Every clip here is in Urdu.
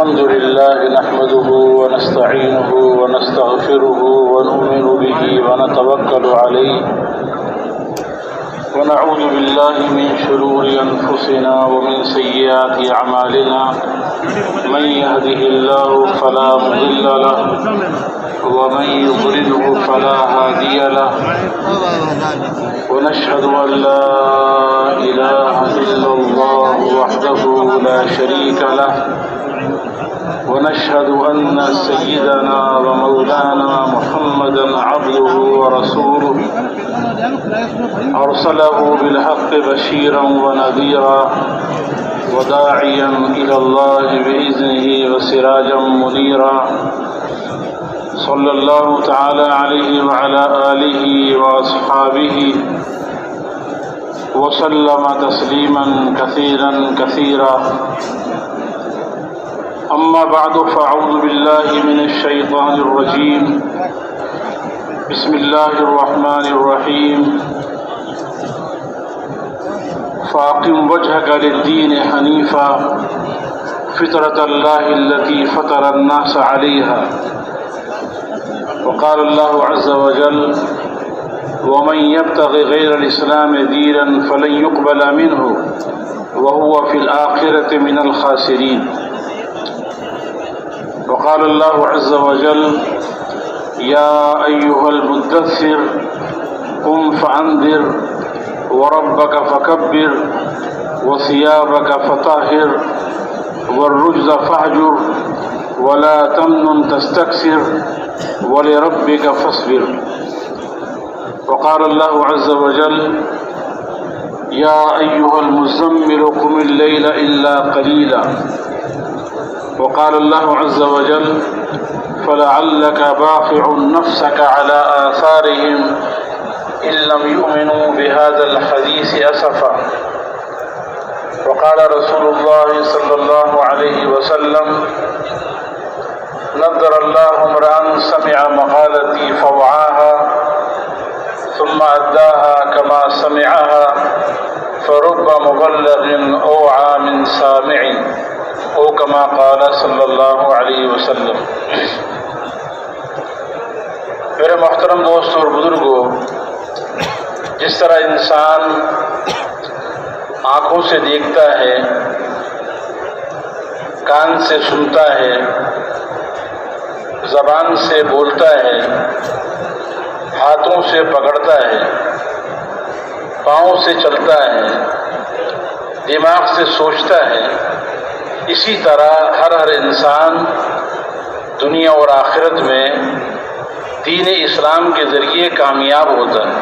الحمد لله نحمده ونستعينه ونستغفره ونؤمن به ونتوكل عليه ونعوذ بالله من شرور أنفسنا ومن سيئات أعمالنا من يهده الله فلا مضل له ومن يضلله فلا هادي له ونشهد أن لا إله إلا الله وحده لا شريك له ونشهد أن سيدنا ومولانا محمدا عبده ورسوله أرسله بالحق بشيرا ونذيرا وداعيا إلى الله بإذنه وسراجا منيرا صلى الله تعالى عليه وعلى آله وأصحابه وسلم تسليما كثيرا كثيرا أما بعد فأعوذ بالله من الشيطان الرجيم بسم الله الرحمن الرحيم فأقم وجهك للدين حنيفا فطرة الله التي فطر الناس عليها وقال الله عز وجل ومن يبتغ غير الإسلام دينا فلن يقبل منه وهو في الآخرة من الخاسرين وقال الله عز وجل يا أيها المدثر قم فأنذر وربك فكبر وثيابك فطهر والرجز فاهجر ولا تمنن تستكثر ولربك فاصبر وقال الله عز وجل يا أيها المزمل قم الليل إلا قليلا وقال الله عز وجل فلعلك باخع نفسك على آثارهم إن لم يؤمنوا بهذا الحديث أسفا وقال رسول الله صلى الله عليه وسلم نذر الله امرأ سمع مقالتي فوعاها ثم أداها كما سمعها فرب مبلغ أوعى من سامع او كما قال صلی اللہ علیہ وسلم۔ میرے محترم دوست اور بزرگوں، جس طرح انسان آنکھوں سے دیکھتا ہے، کان سے سنتا ہے، زبان سے بولتا ہے، ہاتھوں سے پکڑتا ہے، پاؤں سے چلتا ہے، دماغ سے سوچتا ہے، اسی طرح ہر انسان دنیا اور آخرت میں دین اسلام کے ذریعے کامیاب ہوتا ہے۔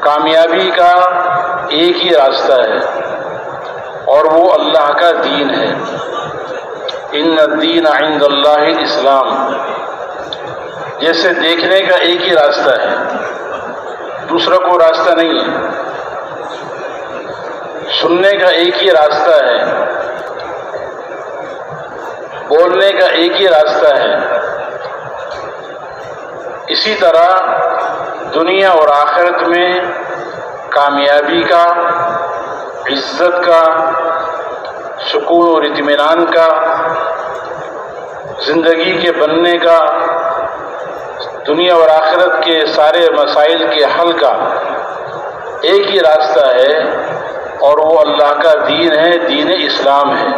کامیابی کا ایک ہی راستہ ہے اور وہ اللہ کا دین ہے۔ ان الدین عند اللہ الاسلام۔ جیسے دیکھنے کا ایک ہی راستہ ہے، دوسرا کوئی راستہ نہیں ہے۔ سننے کا ایک ہی راستہ ہے، بولنے کا ایک ہی راستہ ہے۔ اسی طرح دنیا اور آخرت میں کامیابی کا، عزت کا، سکون اور اطمینان کا، زندگی کے بننے کا، دنیا اور آخرت کے سارے مسائل کے حل کا ایک ہی راستہ ہے اور وہ اللہ کا دین ہے، دین اسلام ہے۔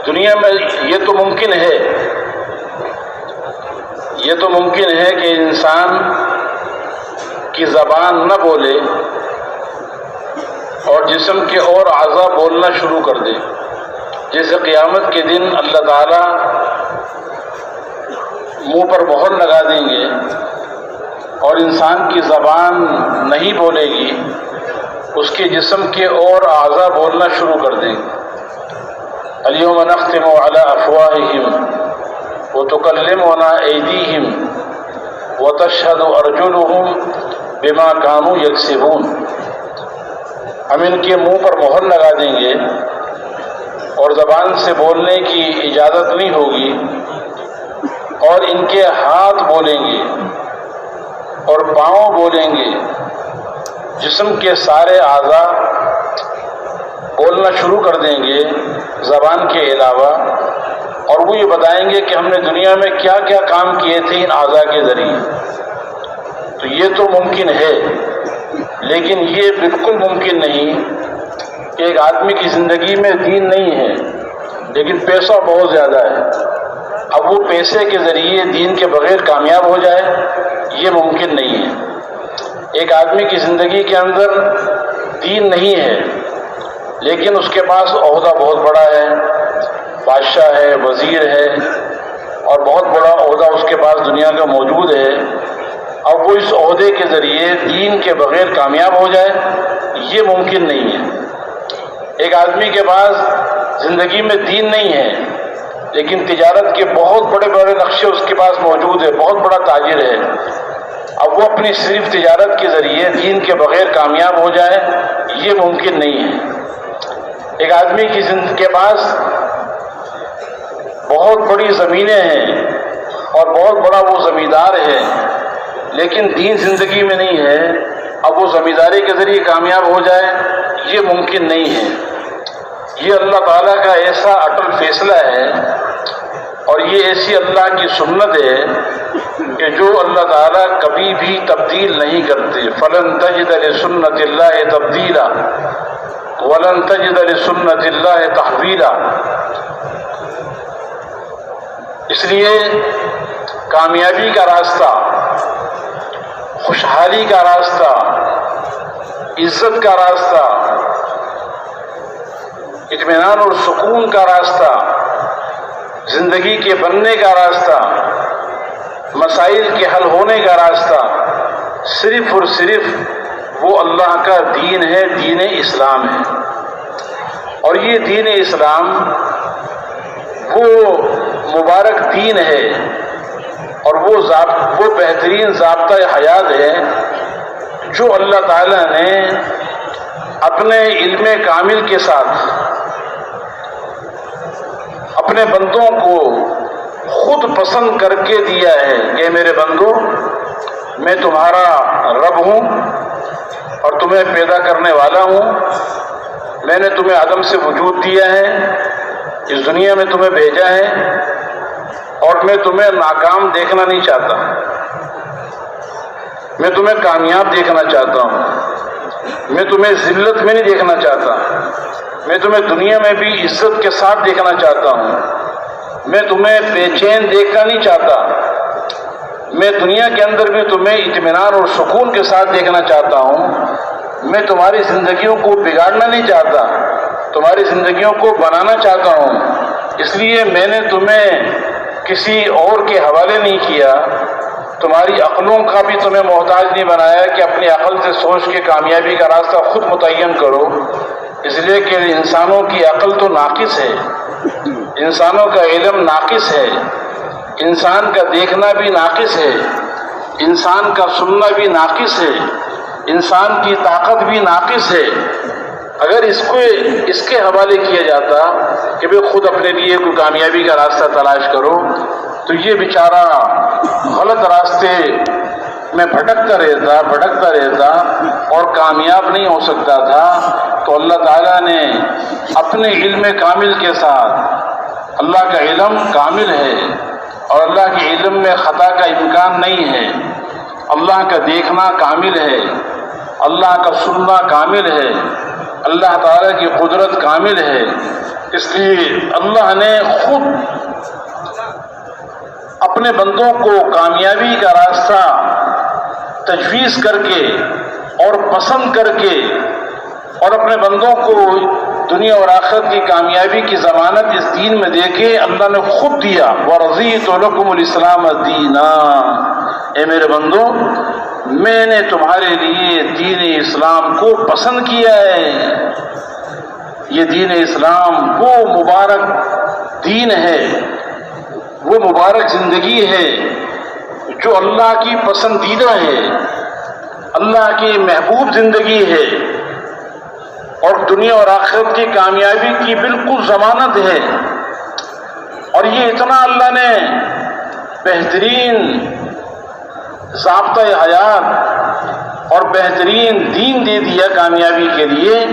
دنیا میں یہ تو ممکن ہے کہ انسان کی زبان نہ بولے اور جسم کے اور اعضاء بولنا شروع کر دے، جیسے قیامت کے دن اللہ تعالیٰ منہ پر مہر لگا دیں گے اور انسان کی زبان نہیں بولے گی، اس کے جسم کے اور اعضاء بولنا شروع کر دیں گے۔ الیوم نختم علی افواہہم وتکلمنا ایدیہم وتشہد ارجلہم بما کانوا یکسبون۔ ہم ان کے منہ پر مہر لگا دیں گے اور زبان سے بولنے کی اجازت نہیں ہوگی، اور ان کے ہاتھ بولیں گے اور پاؤں بولیں گے، جسم کے سارے اعضاء بولنا شروع کر دیں گے زبان کے علاوہ، اور وہ یہ بتائیں گے کہ ہم نے دنیا میں کیا کیا کام کیے تھے ان اعضاء کے ذریعے۔ تو یہ تو ممکن ہے، لیکن یہ بالکل ممکن نہیں کہ ایک آدمی کی زندگی میں دین نہیں ہے لیکن پیسہ بہت زیادہ ہے، اب وہ پیسے کے ذریعے دین کے بغیر کامیاب ہو جائے، یہ ممکن نہیں ہے۔ ایک آدمی کی زندگی کے اندر دین نہیں ہے لیکن اس کے پاس عہدہ بہت بڑا ہے، بادشاہ ہے، وزیر ہے، اور بہت بڑا عہدہ اس کے پاس دنیا کا موجود ہے، اب وہ اس عہدے کے ذریعے دین کے بغیر کامیاب ہو جائے، یہ ممکن نہیں ہے۔ ایک آدمی کے پاس زندگی میں دین نہیں ہے لیکن تجارت کے بہت بڑے بڑے نقشے اس کے پاس موجود ہے، بہت بڑا تاجر ہے، اب وہ اپنی صرف تجارت کے ذریعے دین کے بغیر کامیاب ہو جائے، یہ ممکن نہیں ہے۔ ایک آدمی کے پاس بہت بڑی زمینیں ہیں اور بہت بڑا وہ زمیندار ہے لیکن دین زندگی میں نہیں ہے، اب وہ زمینداری کے ذریعے کامیاب ہو جائے، یہ ممکن نہیں ہے۔ یہ اللہ تعالیٰ کا ایسا اٹل فیصلہ ہے اور یہ ایسی اللہ کی سنت ہے کہ جو اللہ تعالیٰ کبھی بھی تبدیل نہیں کرتے۔ فَلَن تَجِدَ لِسُنَّتِ اللَّهِ تَبْدِيلًا وَلَن تَجِدَ لِسُنَّتِ اللَّهِ تَحْوِيلًا۔ اس لیے کامیابی کا راستہ، خوشحالی کا راستہ، عزت کا راستہ، اطمینان اور سکون کا راستہ، زندگی کے بننے کا راستہ، مسائل کے حل ہونے کا راستہ صرف اور صرف وہ اللہ کا دین ہے، دین اسلام ہے۔ اور یہ دین اسلام وہ مبارک دین ہے اور وہ بہترین ضابطہ حیات ہے جو اللہ تعالیٰ نے اپنے علم کامل کے ساتھ اپنے بندوں کو خود پسند کر کے دیا ہے کہ میرے بندو، میں تمہارا رب ہوں اور تمہیں پیدا کرنے والا ہوں، میں نے تمہیں عدم سے وجود دیا ہے، اس دنیا میں تمہیں بھیجا ہے، اور میں تمہیں ناکام دیکھنا نہیں چاہتا، میں تمہیں کامیاب دیکھنا چاہتا ہوں، میں تمہیں ذلت میں نہیں دیکھنا چاہتا، میں تمہیں دنیا میں بھی عزت کے ساتھ دیکھنا چاہتا ہوں، میں تمہیں بے چین دیکھنا نہیں چاہتا، میں دنیا کے اندر بھی تمہیں اطمینان اور سکون کے ساتھ دیکھنا چاہتا ہوں، میں تمہاری زندگیوں کو بگاڑنا نہیں چاہتا، تمہاری زندگیوں کو بنانا چاہتا ہوں، اس لیے میں نے تمہیں کسی اور کے حوالے نہیں کیا، تمہاری عقلوں کا بھی تمہیں محتاج نہیں بنایا کہ اپنی عقل سے سوچ کے کامیابی کا راستہ خود متعین کرو، اس لیے کہ انسانوں کی عقل تو ناقص ہے، انسانوں کا علم ناقص ہے، انسان کا دیکھنا بھی ناقص ہے، انسان کا سننا بھی ناقص ہے، انسان کی طاقت بھی ناقص ہے۔ اگر اس کے حوالے کیا جاتا کہ بھئی خود اپنے لیے کوئی کامیابی کا راستہ تلاش کرو، تو یہ بیچارہ غلط راستے میں بھٹکتا رہتا اور کامیاب نہیں ہو سکتا تھا۔ تو اللہ تعالیٰ نے اپنے علم کامل کے ساتھ، اللہ کا علم کامل ہے اور اللہ کے علم میں خطا کا امکان نہیں ہے، اللہ کا دیکھنا کامل ہے، اللہ کا سننا کامل ہے، اللہ تعالیٰ کی قدرت کامل ہے، اس لیے اللہ نے خود اپنے بندوں کو کامیابی کا راستہ تجویز کر کے اور پسند کر کے اور اپنے بندوں کو دنیا اور آخرت کی کامیابی کی ضمانت اس دین میں دے کے اللہ نے خود دیا۔ وَرَضِيتُ لَكُمُ الْإِسْلَامَ دِينًا، اے میرے بندو، میں نے تمہارے لیے دین اسلام کو پسند کیا ہے۔ یہ دین اسلام وہ مبارک دین ہے، وہ مبارک زندگی ہے جو اللہ کی پسندیدہ ہے، اللہ کی محبوب زندگی ہے اور دنیا اور آخرت کی کامیابی کی بالکل ضمانت ہے۔ اور یہ اتنا اللہ نے بہترین ضابطۂ حیات اور بہترین دین دے دیا کامیابی کے لیے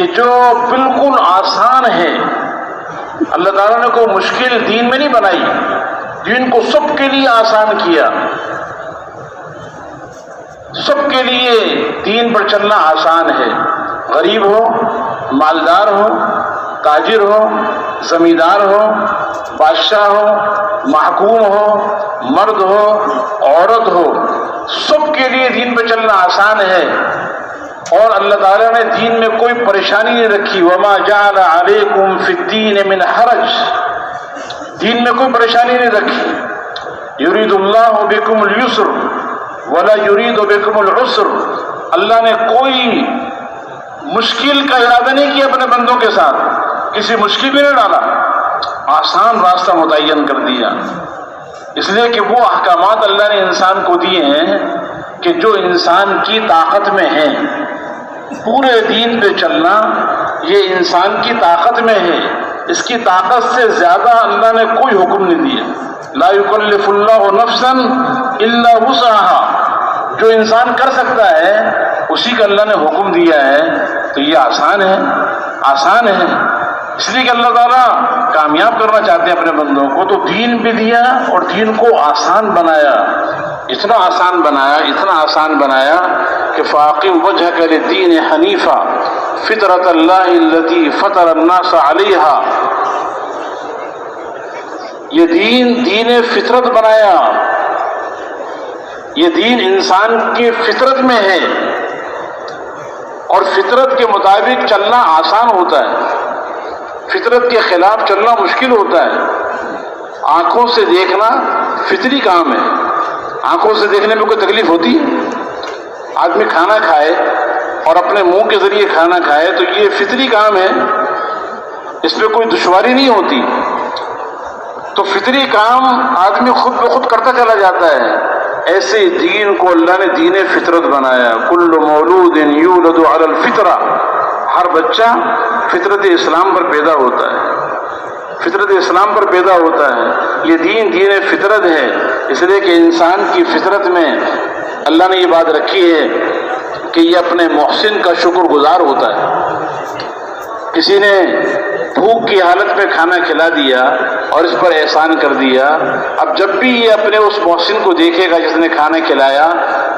کہ جو بالکل آسان ہے، اللہ تعالیٰ نے کوئی مشکل دین میں نہیں بنائی، دین کو سب کے لیے آسان کیا، سب کے لیے دین پر چلنا آسان ہے، غریب ہو، مالدار ہو، تاجر ہو، زمیندار ہو، بادشاہ ہو، محکوم ہو، مرد ہو، عورت ہو، سب کے لیے دین پہ چلنا آسان ہے۔ اور اللہ تعالیٰ نے دین میں کوئی پریشانی نہیں رکھی، وما جعل علیکم فی الدین من حرج، دین میں کوئی پریشانی نہیں رکھی۔ یرید اللہ بکم اليسر ولا یرید بکم العسر، اللہ نے کوئی مشکل کا ارادہ نہیں کیا اپنے بندوں کے ساتھ، کسی مشکل بھی نہیں ڈالا، آسان راستہ متعین کر دیا، اس لیے کہ وہ احکامات اللہ نے انسان کو دیے ہیں کہ جو انسان کی طاقت میں ہیں۔ پورے دین پہ چلنا یہ انسان کی طاقت میں ہے، اس کی طاقت سے زیادہ اللہ نے کوئی حکم نہیں دیا۔ لا یکلف اللہ نفسا الا وسعها، جو انسان کر سکتا ہے اسی کا اللہ نے حکم دیا ہے، تو یہ آسان ہے، آسان ہے، اس لیے کہ اللہ تعالیٰ کامیاب کرنا چاہتے ہیں اپنے بندوں کو، تو دین بھی دیا اور دین کو آسان بنایا، اتنا آسان بنایا، اتنا آسان بنایا کہ فاقم وجہک للدین حنیفا فطرت اللہ التی فطر الناس علیہا، یہ دین فطرت بنایا، یہ دین انسان کی فطرت میں ہے، اور فطرت کے مطابق چلنا آسان ہوتا ہے، فطرت کے خلاف چلنا مشکل ہوتا ہے۔ آنکھوں سے دیکھنا فطری کام ہے، آنکھوں سے دیکھنے میں کوئی تکلیف ہوتی ہے؟ آدمی کھانا کھائے اور اپنے منہ کے ذریعے کھانا کھائے تو یہ فطری کام ہے، اس پہ کوئی دشواری نہیں ہوتی، تو فطری کام آدمی خود بخود کرتا چلا جاتا ہے۔ ایسے دین کو اللہ نے دین فطرت بنایا، کل مولود یولد علی الفطرہ، ہر بچہ فطرت اسلام پر پیدا ہوتا ہے، فطرت اسلام پر پیدا ہوتا ہے، یہ دین فطرت ہے، اس لیے کہ انسان کی فطرت میں اللہ نے یہ بات رکھی ہے کہ یہ اپنے محسن کا شکر گزار ہوتا ہے۔ کسی نے بھوک کی حالت میں کھانا کھلا دیا اور اس پر احسان کر دیا، اب جب بھی یہ اپنے اس محسن کو دیکھے گا جس نے کھانا کھلایا،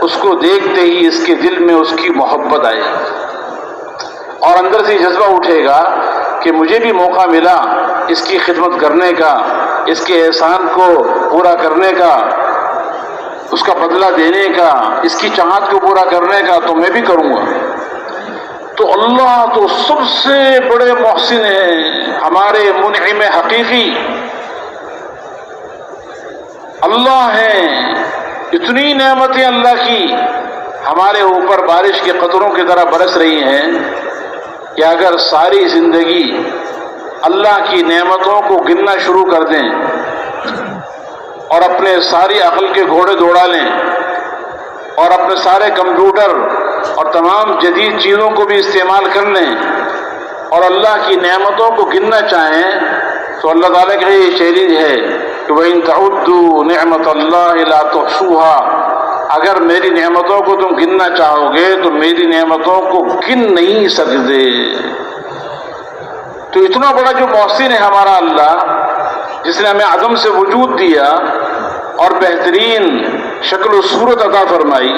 اس کو دیکھتے ہی اس کے دل میں اس کی محبت آئے اور اندر سے جذبہ اٹھے گا کہ مجھے بھی موقع ملا اس کی خدمت کرنے کا، اس کے احسان کو پورا کرنے کا، اس کا بدلہ دینے کا، اس کی چاہت کو پورا کرنے کا، تو میں بھی کروں گا۔ تو اللہ تو سب سے بڑے محسن ہیں، ہمارے منعم حقیقی اللہ ہیں، اتنی نعمتیں اللہ کی ہمارے اوپر بارش کے قطروں کی طرح برس رہی ہیں کہ اگر ساری زندگی اللہ کی نعمتوں کو گننا شروع کر دیں اور اپنے ساری عقل کے گھوڑے دوڑا لیں اور اپنے سارے کمپیوٹر اور تمام جدید چیزوں کو بھی استعمال کر لیں اور اللہ کی نعمتوں کو گننا چاہیں، تو اللہ تعالیٰ کا یہ چیلنج ہے کہ وَإِن تَعُدُّوا نِعْمَةَ اللَّهِ لَا تُحْصُوهَا، اگر میری نعمتوں کو تم گننا چاہو گے تو میری نعمتوں کو گن نہیں سکتے۔ تو اتنا بڑا جو محسن ہے ہمارا اللہ، جس نے ہمیں عدم سے وجود دیا اور بہترین شکل و صورت عطا فرمائی،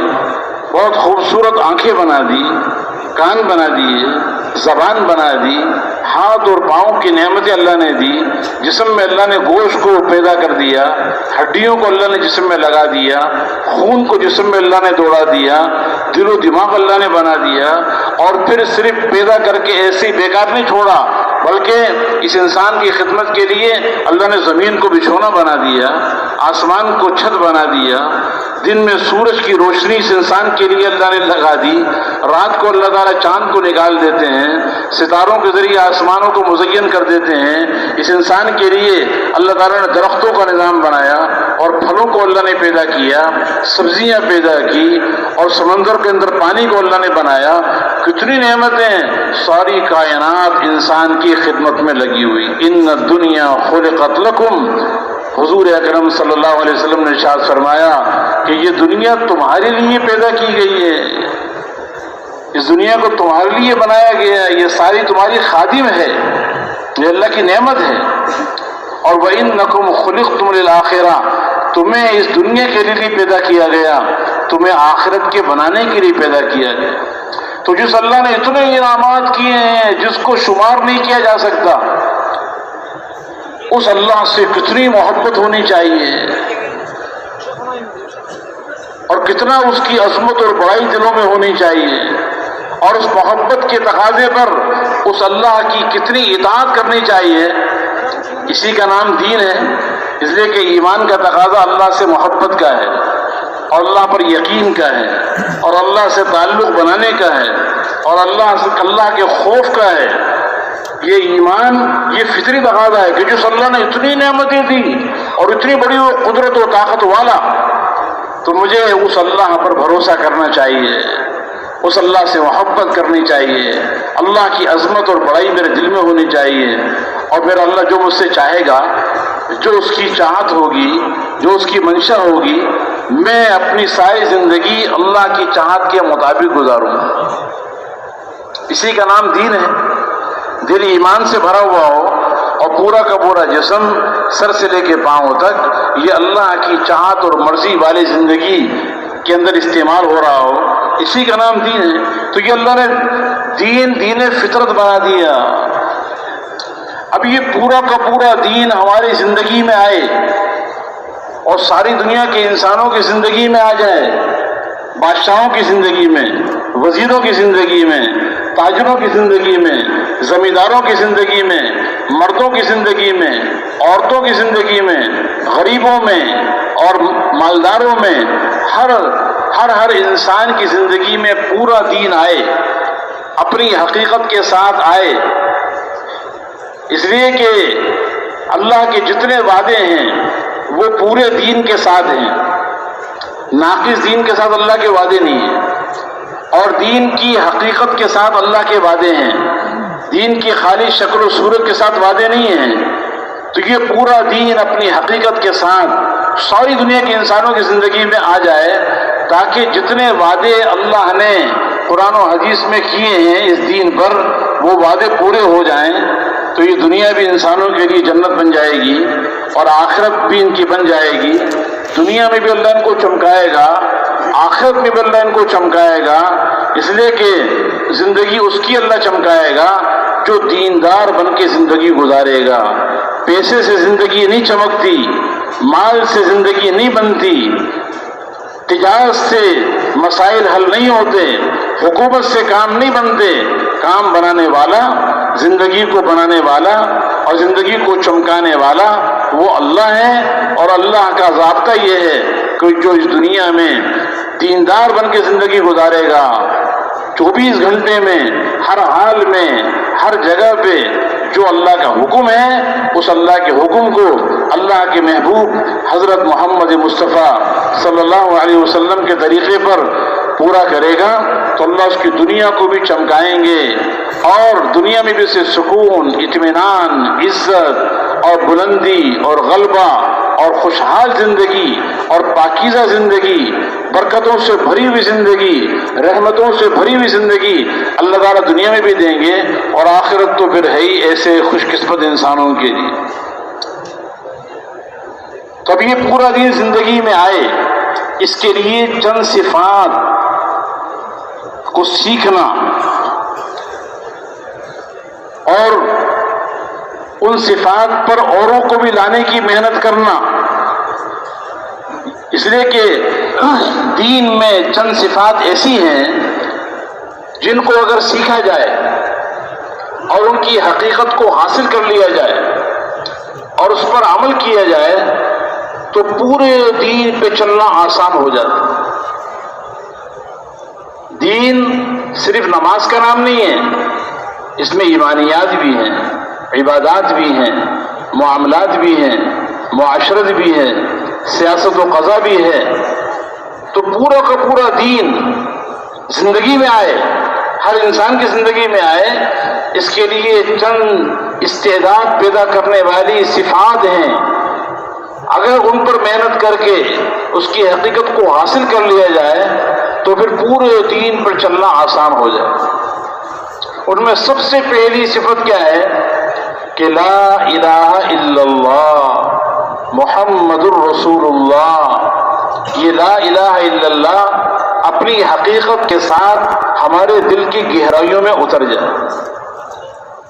بہت خوبصورت آنکھیں بنا دی، کان بنا دیے، زبان بنا دی، ہاتھ اور پاؤں کی نعمتیں اللہ نے دی، جسم میں اللہ نے گوشت کو پیدا کر دیا، ہڈیوں کو اللہ نے جسم میں لگا دیا، خون کو جسم میں اللہ نے دوڑا دیا، دل و دماغ اللہ نے بنا دیا، اور پھر صرف پیدا کر کے ایسے ہی بیکار نہیں چھوڑا، بلکہ اس انسان کی خدمت کے لیے اللہ نے زمین کو بچھونا بنا دیا، آسمان کو چھت بنا دیا، دن میں سورج کی روشنی اس انسان کے لیے اللہ نے لگا دی، رات کو اللہ تعالیٰ چاند کو نکال دیتے ہیں، ستاروں کے ذریعے آسمانوں کو مزین کر دیتے ہیں، اس انسان کے لیے اللہ تعالیٰ نے درختوں کا نظام بنایا اور پھلوں کو اللہ نے پیدا کیا، سبزیاں پیدا کی، اور سمندر کے اندر پانی کو اللہ نے بنایا۔ کتنی نعمتیں، ساری کائنات انسان کی خدمت میں لگی ہوئی۔ ان الدنیا خلقت لکم، حضور اکرم صلی اللہ علیہ وسلم نے ارشاد فرمایا کہ یہ دنیا تمہارے لیے پیدا کی گئی ہے، اس دنیا کو تمہارے لیے بنایا گیا ہے، یہ ساری تمہاری خادم ہے، یہ اللہ کی نعمت ہے۔ اور وَإِنَّكُمْ خُلِقْتُمْ لِلْآخِرَةِ، تمہیں اس دنیا کے لیے پیدا کیا گیا، تمہیں آخرت کے بنانے کے لیے پیدا کیا گیا۔ تو جس اللہ نے اتنے انعامات کیے ہیں جس کو شمار نہیں کیا جا سکتا، اس اللہ سے کتنی محبت ہونی چاہیے اور کتنا اس کی عظمت اور بڑائی دلوں میں ہونی چاہیے، اور اس محبت کے تقاضے پر اس اللہ کی کتنی اطاعت کرنی چاہیے۔ اسی کا نام دین ہے، اس لیے کہ ایمان کا تقاضا اللہ سے محبت کا ہے، اور اللہ پر یقین کا ہے، اور اللہ سے تعلق بنانے کا ہے، اور اللہ کے خوف کا ہے۔ یہ ایمان یہ فطری تقاضا ہے کہ جس اللہ نے اتنی نعمتیں دی اور اتنی بڑی قدرت و طاقت والا، تو مجھے اس اللہ پر بھروسہ کرنا چاہیے، اس اللہ سے محبت کرنی چاہیے، اللہ کی عظمت اور بڑائی میرے دل میں ہونی چاہیے، اور میرا اللہ جو مجھ سے چاہے گا، جو اس کی چاہت ہوگی، جو اس کی منشا ہوگی، میں اپنی ساری زندگی اللہ کی چاہت کے مطابق گزاروں۔ اسی کا نام دین ہے۔ دل ایمان سے بھرا ہوا ہو اور پورا کا پورا جسم سر سے لے کے پاؤں تک یہ اللہ کی چاہت اور مرضی والی زندگی کے اندر استعمال ہو رہا ہو، اسی کا نام دین ہے۔ تو یہ اللہ نے دین فطرت بنا دیا۔ اب یہ پورا کا پورا دین ہماری زندگی میں آئے اور ساری دنیا کے انسانوں کی زندگی میں آ جائے، بادشاہوں کی زندگی میں، وزیروں کی زندگی میں، تاجروں کی زندگی میں، زمینداروں کی زندگی میں، مردوں کی زندگی میں، عورتوں کی زندگی میں، غریبوں میں اور مالداروں میں، ہر انسان کی زندگی میں پورا دین آئے، اپنی حقیقت کے ساتھ آئے۔ اس لیے کہ اللہ کے جتنے وعدے ہیں وہ پورے دین کے ساتھ ہیں، ناقص دین کے ساتھ اللہ کے وعدے نہیں ہیں، اور دین کی حقیقت کے ساتھ اللہ کے وعدے ہیں، دین کی خالی شکل و صورت کے ساتھ وعدے نہیں ہیں۔ تو یہ پورا دین اپنی حقیقت کے ساتھ ساری دنیا کے انسانوں کی زندگی میں آ جائے، تاکہ جتنے وعدے اللہ نے قرآن و حدیث میں کیے ہیں اس دین پر وہ وعدے پورے ہو جائیں، تو یہ دنیا بھی انسانوں کے لیے جنت بن جائے گی اور آخرت بھی ان کی بن جائے گی۔ دنیا میں بھی اللہ ان کو چمکائے گا، آخرت میں بھی اللہ ان کو چمکائے گا، اس لیے کہ زندگی اس کی اللہ چمکائے گا جو دیندار بن کے زندگی گزارے گا۔ پیسے سے زندگی نہیں چمکتی، مال سے زندگی نہیں بنتی، تجارت سے مسائل حل نہیں ہوتے، حکومت سے کام نہیں بنتے۔ کام بنانے والا، زندگی کو بنانے والا اور زندگی کو چمکانے والا وہ اللہ ہے، اور اللہ کا ضابطہ یہ ہے کہ جو اس دنیا میں دیندار بن کے زندگی گزارے گا، 24 گھنٹے میں، ہر حال میں، ہر جگہ پہ جو اللہ کا حکم ہے اس اللہ کے حکم کو اللہ کے محبوب حضرت محمد مصطفیٰ صلی اللہ علیہ وسلم کے طریقے پر پورا کرے گا، تو اللہ اس کی دنیا کو بھی چمکائیں گے، اور دنیا میں بھی اسے سکون، اطمینان، عزت اور بلندی اور غلبہ اور خوشحال زندگی اور پاکیزہ زندگی، برکتوں سے بھری ہوئی زندگی، رحمتوں سے بھری ہوئی زندگی اللہ تعالیٰ دنیا میں بھی دیں گے، اور آخرت تو پھر ہے ہی ایسے خوش قسمت انسانوں کے لیے۔ تو اب یہ پورا دین زندگی میں آئے، اس کے لیے چند صفات کو سیکھنا اور ان صفات پر اوروں کو بھی لانے کی محنت کرنا، اس لیے کہ دین میں چند صفات ایسی ہیں جن کو اگر سیکھا جائے اور ان کی حقیقت کو حاصل کر لیا جائے اور اس پر عمل کیا جائے تو پورے دین پہ چلنا آسان ہو جاتا ہے۔ دین صرف نماز کا نام نہیں ہے، اس میں ایمانیات بھی ہیں، عبادات بھی ہیں، معاملات بھی ہیں، معاشرت بھی ہے، سیاست و قضا بھی ہے۔ تو پورا کا پورا دین زندگی میں آئے، ہر انسان کی زندگی میں آئے، اس کے لیے چند استعداد پیدا کرنے والی صفات ہیں، اگر ان پر محنت کر کے اس کی حقیقت کو حاصل کر لیا جائے تو پھر پورے دین پر چلنا آسان ہو جائے۔ ان میں سب سے پہلی صفت کیا ہے کہ لا الہ الا اللہ محمد الرسول اللہ۔ یہ لا الہ الا اللہ اپنی حقیقت کے ساتھ ہمارے دل کی گہرائیوں میں اتر جائے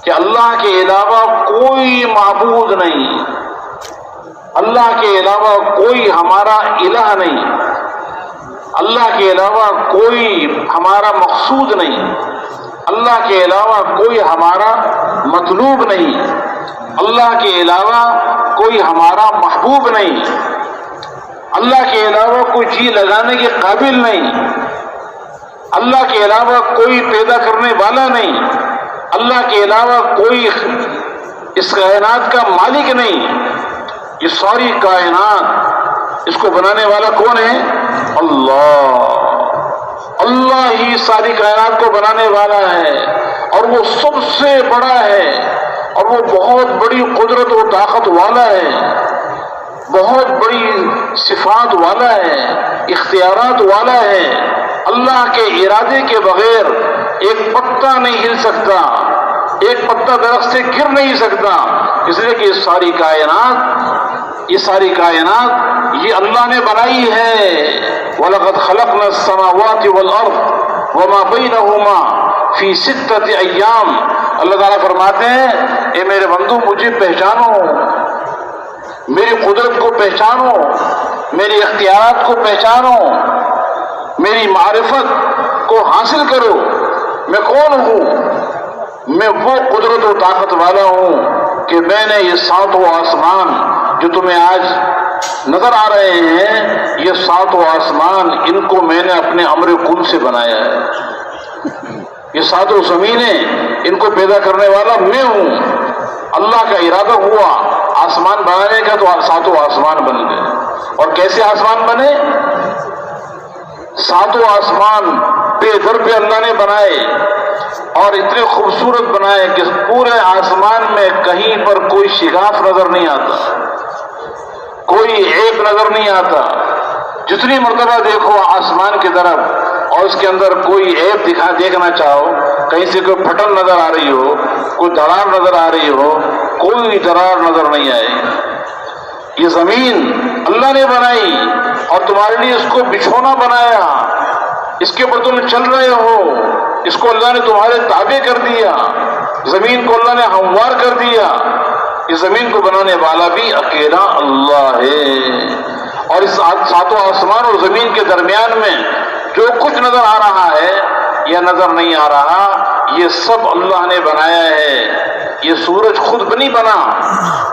کہ اللہ کے علاوہ کوئی معبود نہیں، اللہ کے علاوہ کوئی ہمارا الہ نہیں، اللہ کے علاوہ کوئی ہمارا مقصود نہیں، اللہ کے علاوہ کوئی ہمارا مطلوب نہیں، اللہ کے علاوہ کوئی ہمارا محبوب نہیں، اللہ کے علاوہ کوئی جی لگانے کے قابل نہیں، اللہ کے علاوہ کوئی پیدا کرنے والا نہیں، اللہ کے علاوہ کوئی اس کائنات کا مالک نہیں۔ یہ ساری کائنات اس کو بنانے والا کون ہے؟ اللہ۔ اللہ ہی ساری کائنات کو بنانے والا ہے، اور وہ سب سے بڑا ہے، اور وہ بہت بڑی قدرت و طاقت والا ہے، بہت بڑی صفات والا ہے، اختیارات والا ہے۔ اللہ کے ارادے کے بغیر ایک پتا نہیں ہل سکتا، ایک پتا درخت سے گر نہیں سکتا، اس لیے کہ یہ ساری کائنات یہ اللہ نے بنائی ہے۔ وَلَقَدْ خَلَقْنَا السَّمَاوَاتِ وَالْأَرْضَ وَمَا بَيْنَهُمَا فِي سِتَّةِ أَيَّامٍ۔ اللہ تعالیٰ فرماتے ہیں اے میرے بندو مجھے پہچانو، میری قدرت کو پہچانو، میری اختیارات کو پہچانو، میری معرفت کو حاصل کرو۔ میں کون ہوں؟ میں وہ قدرت و طاقت والا ہوں کہ میں نے یہ ساتوں آسمان جو تمہیں آج نظر آ رہے ہیں، یہ ساتوں آسمان ان کو میں نے اپنے امر کن سے بنایا ہے۔ یہ ساتوں زمینیں ان کو پیدا کرنے والا میں ہوں۔ اللہ کا ارادہ ہوا آسمان بنانے کا تو ساتوں آسمان بن گئے۔ اور کیسے آسمان بنے؟ ساتوں آسمان پہ در پہ اللہ نے بنائے، اور اتنے خوبصورت بنائے کہ پورے آسمان میں کہیں پر کوئی شگاف نظر نہیں آتا، کوئی عیب نظر نہیں آتا۔ جتنی مرتبہ دیکھو آسمان کی طرف اور اس کے اندر کوئی عیب دیکھنا چاہو، کہیں سے کوئی پھٹن نظر آ رہی ہو، کوئی درار نظر آ رہی ہو، کوئی درار نظر نہیں آئے گی۔ یہ زمین اللہ نے بنائی اور تمہارے لیے اس کو بچھونا بنایا، اس کے اوپر تم چل رہے ہو، اس کو اللہ نے تمہارے تابع کر دیا، زمین کو اللہ نے ہموار کر دیا۔ اس زمین کو بنانے والا بھی اکیلا اللہ ہے۔ اور اس ساتوں آسمان اور زمین کے درمیان میں جو کچھ نظر آ رہا ہے یا نظر نہیں آ رہا، یہ سب اللہ نے بنایا ہے۔ یہ سورج خود نہیں بنا،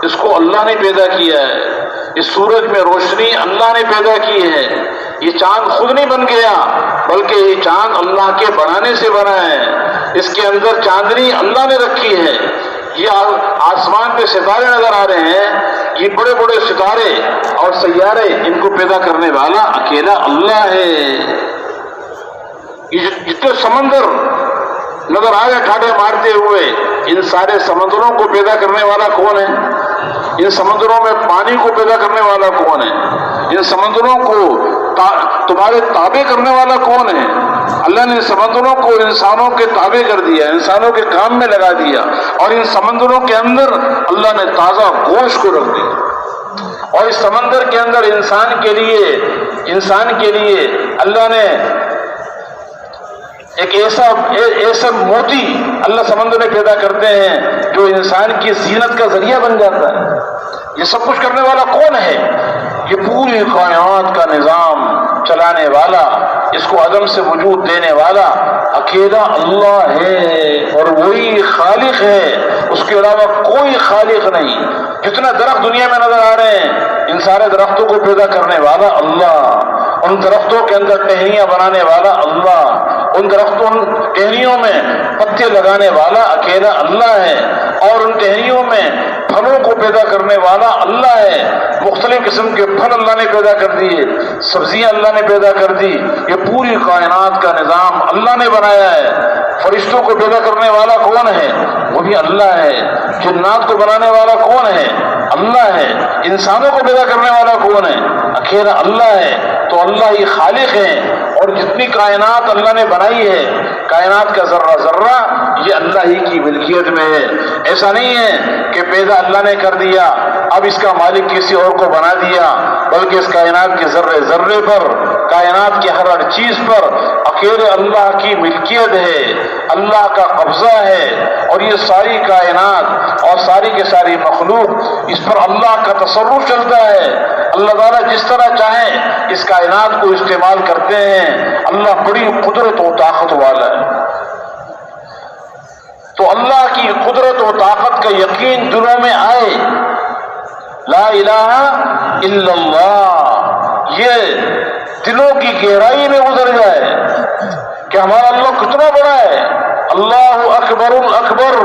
اس کو اللہ نے پیدا کیا ہے۔ اس سورج میں روشنی اللہ نے پیدا کی ہے۔ یہ چاند خود نہیں بن گیا، بلکہ یہ چاند اللہ کے بنانے سے بنا ہے۔ اس کے اندر چاندنی اللہ نے رکھی ہے۔ یہ آسمان پہ ستارے نظر آ رہے ہیں، یہ بڑے بڑے ستارے اور سیارے، ان کو پیدا کرنے والا اکیلا اللہ ہے۔ یہ جتنے سمندر نظر آ گئے ٹھاٹے مارتے ہوئے، ان سارے سمندروں کو پیدا کرنے والا کون ہے؟ ان سمندروں میں پانی کو پیدا کرنے والا کون ہے؟ ان سمندروں کو تمہارے تابع کرنے والا کون ہے؟ اللہ نے سمندروں کو انسانوں کے تابع کر دیا، انسانوں کے کام میں لگا دیا، اور ان سمندروں کے اندر اللہ نے تازہ گوشت کو رکھ دیا۔ اور اس سمندر کے اندر انسان کے لیے اللہ نے ایک ایسا موتی اللہ سمندر میں پیدا کرتے ہیں جو انسان کی زینت کا ذریعہ بن جاتا ہے۔ یہ سب کچھ کرنے والا کون ہے؟ یہ پوری کائنات کا نظام چلانے والا، اس کو عدم سے وجود دینے والا اکیلا اللہ ہے، اور وہی خالق ہے، اس کے علاوہ کوئی خالق نہیں۔ جتنا درخت دنیا میں نظر آ رہے ہیں، ان سارے درختوں کو پیدا کرنے والا اللہ، ان درختوں کے اندر ٹہنیاں بنانے والا اللہ، ان ٹہنیوں میں پتے لگانے والا اکیلا اللہ ہے، اور ان ٹہنیوں میں پھلوں کو پیدا کرنے والا اللہ ہے۔ مختلف قسم کے پھل اللہ نے پیدا کر دیے، سبزیاں اللہ نے پیدا کر دی۔ یہ پوری کائنات کا نظام اللہ نے بنایا ہے۔ فرشتوں کو پیدا کرنے والا کون ہے؟ وہ بھی اللہ ہے۔ جنات کو بنانے والا کون ہے؟ اللہ ہے. انسانوں کو پیدا کرنے والا کون ہے؟ اکیلا اللہ ہے. تو اللہ ہی خالق ہے، اور جتنی کائنات اللہ نے بنائی ہے، کائنات کا ذرہ ذرہ یہ اللہ ہی کی ملکیت میں ہے. ایسا نہیں ہے کہ پیدا اللہ نے کر دیا اب اس کا مالک کسی اور کو بنا دیا، بلکہ اس کائنات کے ذرے ذرے پر، کائنات کی ہر ہر چیز پر اکیلے اللہ کی ملکیت ہے، اللہ کا قبضہ ہے. اور یہ ساری کائنات اور ساری کے ساری مخلوق، اس پر اللہ کا تصرف چلتا ہے. اللہ تعالیٰ جس طرح چاہیں اس کائنات کو استعمال کرتے ہیں. اللہ بڑی قدرت و طاقت والا ہے. تو اللہ کی قدرت و طاقت کا یقین دلوں میں آئے، لا الہ الا اللہ، یہ دلوں کی گہرائی میں اتر جائے کہ ہمارا اللہ کتنا بڑا ہے. اللہ اکبر الاکبر،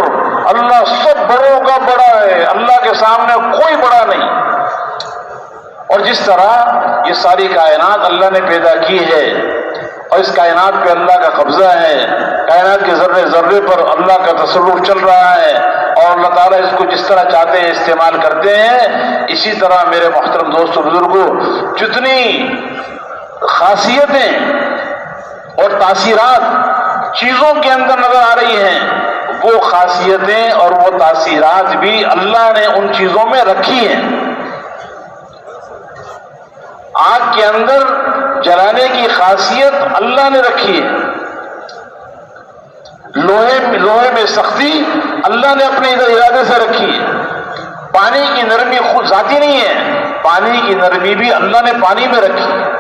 اللہ سب بڑوں کا بڑا ہے، اللہ کے سامنے کوئی بڑا نہیں. اور جس طرح یہ ساری کائنات اللہ نے پیدا کی ہے اور اس کائنات پہ اللہ کا قبضہ ہے، کائنات کے ذرے ذرے پر اللہ کا تصرف چل رہا ہے، اور اللہ تعالیٰ اس کو جس طرح چاہتے ہیں استعمال کرتے ہیں. اسی طرح میرے محترم دوستوں بزرگوں، جتنی خاصیتیں اور تاثیرات چیزوں کے اندر نظر آ رہی ہیں، وہ خاصیتیں اور وہ تاثیرات بھی اللہ نے ان چیزوں میں رکھی ہیں. آگ کے اندر جلانے کی خاصیت اللہ نے رکھی ہے. لوہے میں سختی اللہ نے اپنے ارادے سے رکھی ہے. پانی کی نرمی خود ذاتی نہیں ہے، پانی کی نرمی بھی اللہ نے پانی میں رکھی ہے.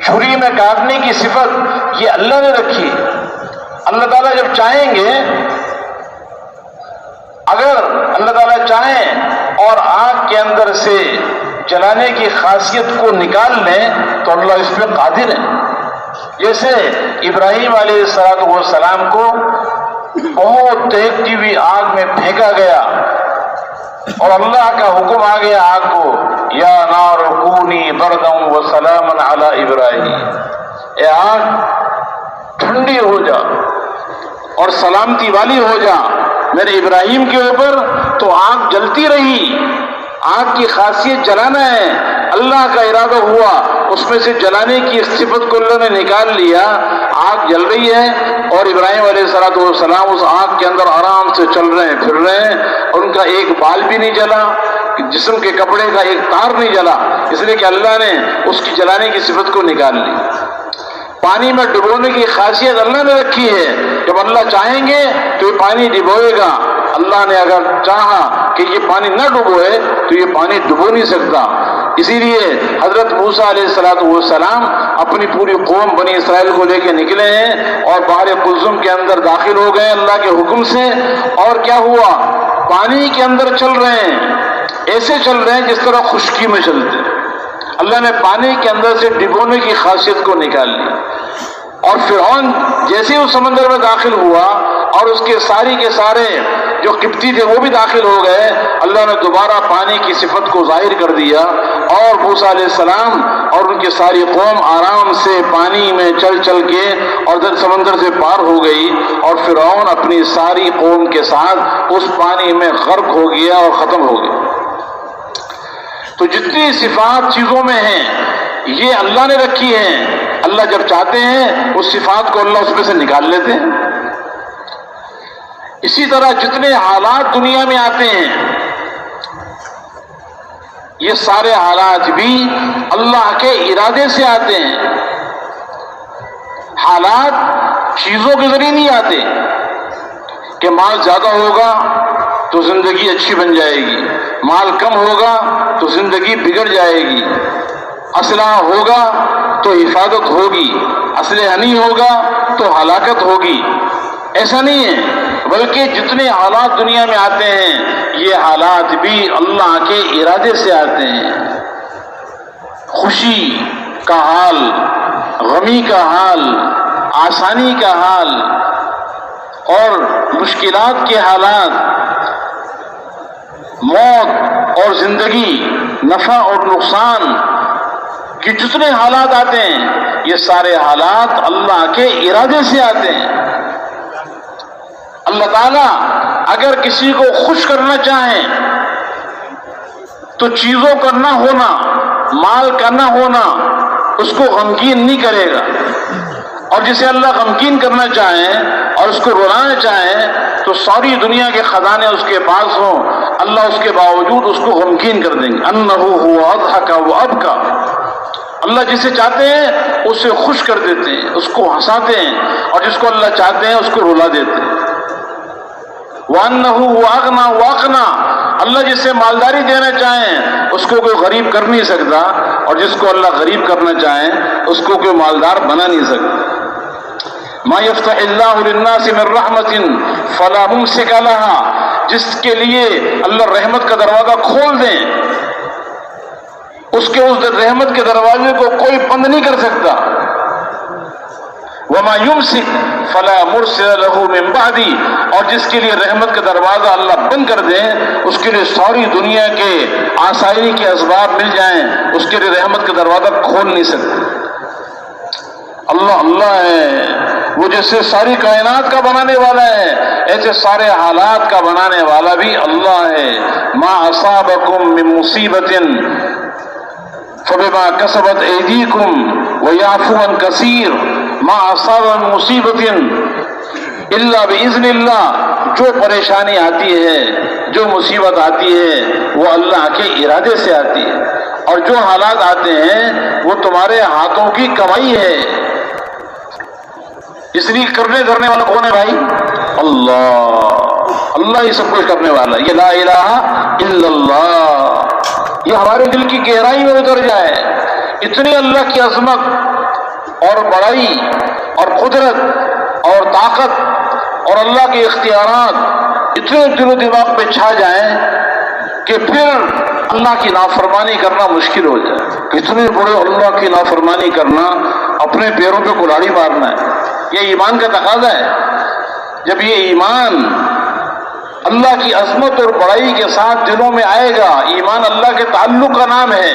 چھری میں کاٹنے کی صفت یہ اللہ نے رکھی ہے. اللہ تعالیٰ جب چاہیں گے، اگر اللہ تعالیٰ چاہیں اور آگ کے اندر سے جلانے کی خاصیت کو نکال لیں تو اللہ اس پہ قادر ہے. جیسے ابراہیم علیہ السلام کو بہت دہکتی ہوئی آگ میں پھینکا گیا اور اللہ کا حکم آ گیا آگ کو، یا نار کونی بردا وسلاما علی ابراہیم، اے آگ ٹھنڈی ہو جا اور سلامتی والی ہو جا میرے ابراہیم کے اوپر. تو آگ جلتی رہی. آگ کی خاصیت جلانا ہے، اللہ کا ارادہ ہوا، اس میں سے جلانے کی صفت کو اللہ نے نکال لیا. آگ جل رہی ہے اور ابراہیم علیہ السلام اس آگ کے اندر آرام سے چل رہے ہیں، پھر رہے ہیں، اور ان کا ایک بال بھی نہیں جلا، جسم کے کپڑے کا ایک تار نہیں جلا، اس لیے کہ اللہ نے اس کی جلانے کی صفت کو نکال لی. پانی میں ڈبونے کی خاصیت اللہ نے رکھی ہے. جب اللہ چاہیں گے تو یہ پانی ڈبوئے گا. اللہ نے اگر چاہا کہ یہ پانی نہ ڈبوئے تو یہ پانی ڈبو نہیں سکتا. اسی لیے حضرت موسیٰ علیہ السلام اپنی پوری قوم بنی اسرائیل کو لے کے نکلے ہیں اور بحر قلزم کے اندر داخل ہو گئے اللہ کے حکم سے. اور کیا ہوا؟ پانی کے اندر چل رہے ہیں، ایسے چل رہے ہیں جس طرح خشکی میں چلتے. اللہ نے پانی کے اندر سے ڈبونے کی خاصیت کو نکال لی. اور فرعون جیسے ہی اس سمندر میں داخل ہوا اور اس کے سارے جو قبطی تھے وہ بھی داخل ہو گئے، اللہ نے دوبارہ پانی کی صفت کو ظاہر کر دیا اور موسیٰ علیہ السلام اور ان کی ساری قوم آرام سے پانی میں چل چل کے اور سمندر سے پار ہو گئی. اور فرعون اپنی ساری قوم کے ساتھ اس پانی میں غرق ہو گیا اور ختم ہو گیا. تو جتنی صفات چیزوں میں ہیں یہ اللہ نے رکھی ہیں. اللہ جب چاہتے ہیں اس صفات کو اللہ اس میں سے نکال لیتے ہیں. اسی طرح جتنے حالات دنیا میں آتے ہیں یہ سارے حالات بھی اللہ کے ارادے سے آتے ہیں. حالات چیزوں کے ذریعے نہیں آتے کہ مال زیادہ ہوگا تو زندگی اچھی بن جائے گی، مال کم ہوگا تو زندگی بگڑ جائے گی، اسلحہ ہوگا تو حفاظت ہوگی، اسلحہ نہیں ہوگا تو ہلاکت ہوگی. ایسا نہیں ہے، بلکہ جتنے حالات دنیا میں آتے ہیں یہ حالات بھی اللہ کے ارادے سے آتے ہیں. خوشی کا حال، غمی کا حال، آسانی کا حال اور مشکلات کے حالات، موت اور زندگی، نفع اور نقصان کے جتنے حالات آتے ہیں یہ سارے حالات اللہ کے ارادے سے آتے ہیں. اللہ تعالیٰ اگر کسی کو خوش کرنا چاہیں تو چیزوں کا نہ ہونا، مال کا نہ ہونا اس کو غمگین نہیں کرے گا، اور جسے اللہ غمگین کرنا چاہیں اور اس کو رلانا چاہیں تو ساری دنیا کے خزانے اس کے پاس ہوں، اللہ اس کے باوجود اس کو غمگین کر دیں گے۔ انہ هو اضحک وابکا، اللہ جسے چاہتے ہیں اسے خوش کر دیتے ہیں، اس کو ہنساتے ہیں، اور جس کو اللہ چاہتے ہیں اس کو رلا دیتے ہیں۔ وَأَنَّهُ هُوَ أَغْنَى وَأَقْنَى، اللہ جسے مالداری دینا چاہیں اس کو کوئی غریب کر نہیں سکتا، اور جس کو اللہ غریب کرنا چاہیں اس کو کوئی مالدار بنا نہیں سکتا۔ مَا يَفْتَحِ اللَّهُ لِلنَّاسِ مِن رَحْمَةٍ فَلَا مُمْسِكَ لَهَا، جس کے لیے اللہ رحمت کا دروازہ کھول دیں اس کے اس رحمت کے دروازے کو کوئی بند نہیں کر سکتا۔ وَمَا يُمْسِكْ فَلَا مُرْسِلَ لَهُ مِن بَعْدِهِ، اور جس کے لیے رحمت کا دروازہ اللہ بند کر دیں اس کے لیے ساری دنیا کے آسانی کے اسباب مل جائیں اس کے لیے رحمت کا دروازہ کھول نہیں سکتے۔ اللہ اللہ ہے، وہ جیسے ساری کائنات کا بنانے والا ہے ایسے سارے حالات کا بنانے والا بھی اللہ ہے۔ مَا أَصَابَكُم مِّن مُّصِيبَةٍ فَبِمَا كَسَبَتْ أَيْدِيكُمْ وَيَعْفُو عَن كَثِيرٍ مَا أَصَابَ مِن مُّصِيبَةٍ إِلَّا بِإِذْنِ اللَّهِ، جو پریشانی آتی ہے، جو مصیبت آتی ہے وہ اللہ کے ارادے سے آتی ہے، اور جو حالات آتے ہیں وہ تمہارے ہاتھوں کی کمائی ہے۔ اس لیے کرنے دھرنے والا کون ہے بھائی؟ اللہ، اللہ ہی سب کچھ کرنے والا۔ یہ لا الہ الا اللہ یہ ہمارے دل کی گہرائی میں اتر جائے، اتنی اللہ کی عظمت اور بڑائی اور قدرت اور طاقت اور اللہ کے اختیارات اتنے دل و دماغ پہ چھا جائیں کہ پھر اللہ کی نافرمانی کرنا مشکل ہو جائے۔ اتنے بڑے اللہ کی نافرمانی کرنا اپنے پیروں پہ کلاڑی مارنا ہے، یہ ایمان کا تقاضا ہے۔ جب یہ ایمان اللہ کی عظمت اور بڑائی کے ساتھ دلوں میں آئے گا، ایمان اللہ کے تعلق کا نام ہے،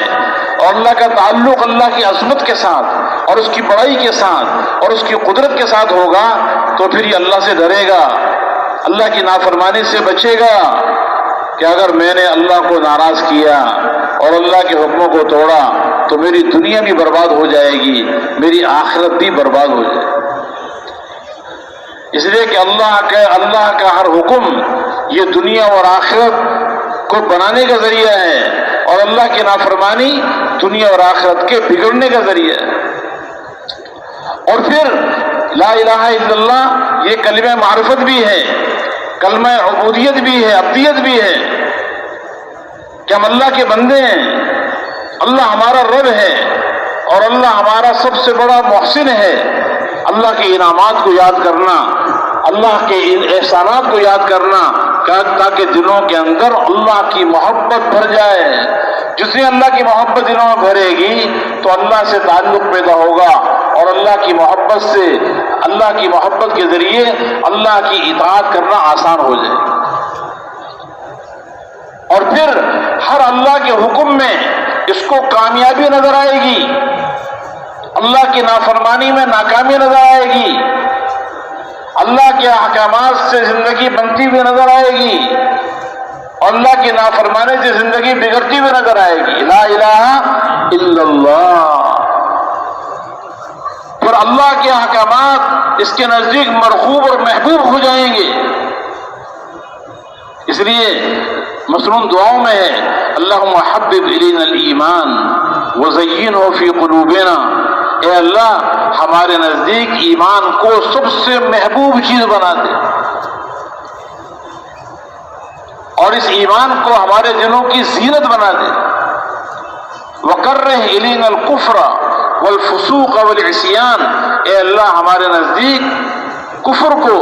اور اللہ کا تعلق اللہ کی عظمت کے ساتھ اور اس کی بڑائی کے ساتھ اور اس کی قدرت کے ساتھ ہوگا تو پھر یہ اللہ سے ڈرے گا، اللہ کی نافرمانی سے بچے گا کہ اگر میں نے اللہ کو ناراض کیا اور اللہ کے حکموں کو توڑا تو میری دنیا بھی برباد ہو جائے گی، میری آخرت بھی برباد ہو جائے گی۔ اس لیے کہ اللہ کا ہر حکم یہ دنیا اور آخرت کو بنانے کا ذریعہ ہے، اور اللہ کی نافرمانی دنیا اور آخرت کے بگڑنے کا ذریعہ ہے۔ اور پھر لا الہ الا اللہ یہ کلمہ معرفت بھی ہے، کلمہ عبودیت بھی ہے، عبدیت بھی ہے کہ ہم اللہ کے بندے ہیں، اللہ ہمارا رب ہے اور اللہ ہمارا سب سے بڑا محسن ہے۔ اللہ کے انعامات کو یاد کرنا، اللہ کے احسانات کو یاد کرنا تاکہ دلوں کے اندر اللہ کی محبت بھر جائے۔ جس نے اللہ کی محبت دلوں میں بھرے گی تو اللہ سے تعلق پیدا ہوگا، اور اللہ کی محبت سے، اللہ کی محبت کے ذریعے اللہ کی اطاعت کرنا آسان ہو جائے، اور پھر ہر اللہ کے حکم میں اس کو کامیابی نظر آئے گی، اللہ کی نافرمانی میں ناکامی نظر آئے گی، اللہ کے احکامات سے زندگی بنتی ہوئی نظر آئے گی اور اللہ کی نافرمانی سے زندگی بگڑتی ہوئی نظر آئے گی۔ لا الہ الا اللہ، پھر اللہ کے احکامات اس کے نزدیک مرغوب اور محبوب ہو جائیں گے۔ اس لیے مصنون دعاؤں میں ہے اللہم حبب الینا الایمان وزینہ فی قلوبنا، اے اللہ ہمارے نزدیک ایمان کو سب سے محبوب چیز بنا دے، اور اس ایمان کو ہمارے دلوں کی زینت بنا دے۔ وَكَرِّهْ إِلَيْنَا الْكُفْرَ وَالْفُسُوقَ وَالْعِصْيَانَ، اے اللہ ہمارے نزدیک کفر کو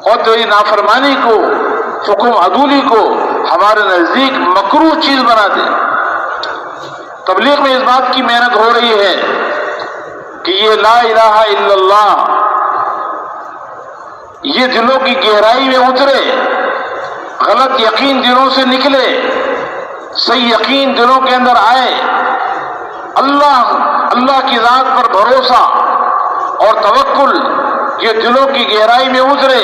اور تیری نافرمانی کو، حکم عدولی کو ہمارے نزدیک مکروہ چیز بنا دے۔ تبلیغ میں اس بات کی محنت ہو رہی ہے کہ یہ لا الہ الا اللہ یہ دلوں کی گہرائی میں اترے، غلط یقین دلوں سے نکلے، صحیح یقین دلوں کے اندر آئے، اللہ کی ذات پر بھروسہ اور توکل یہ دلوں کی گہرائی میں اترے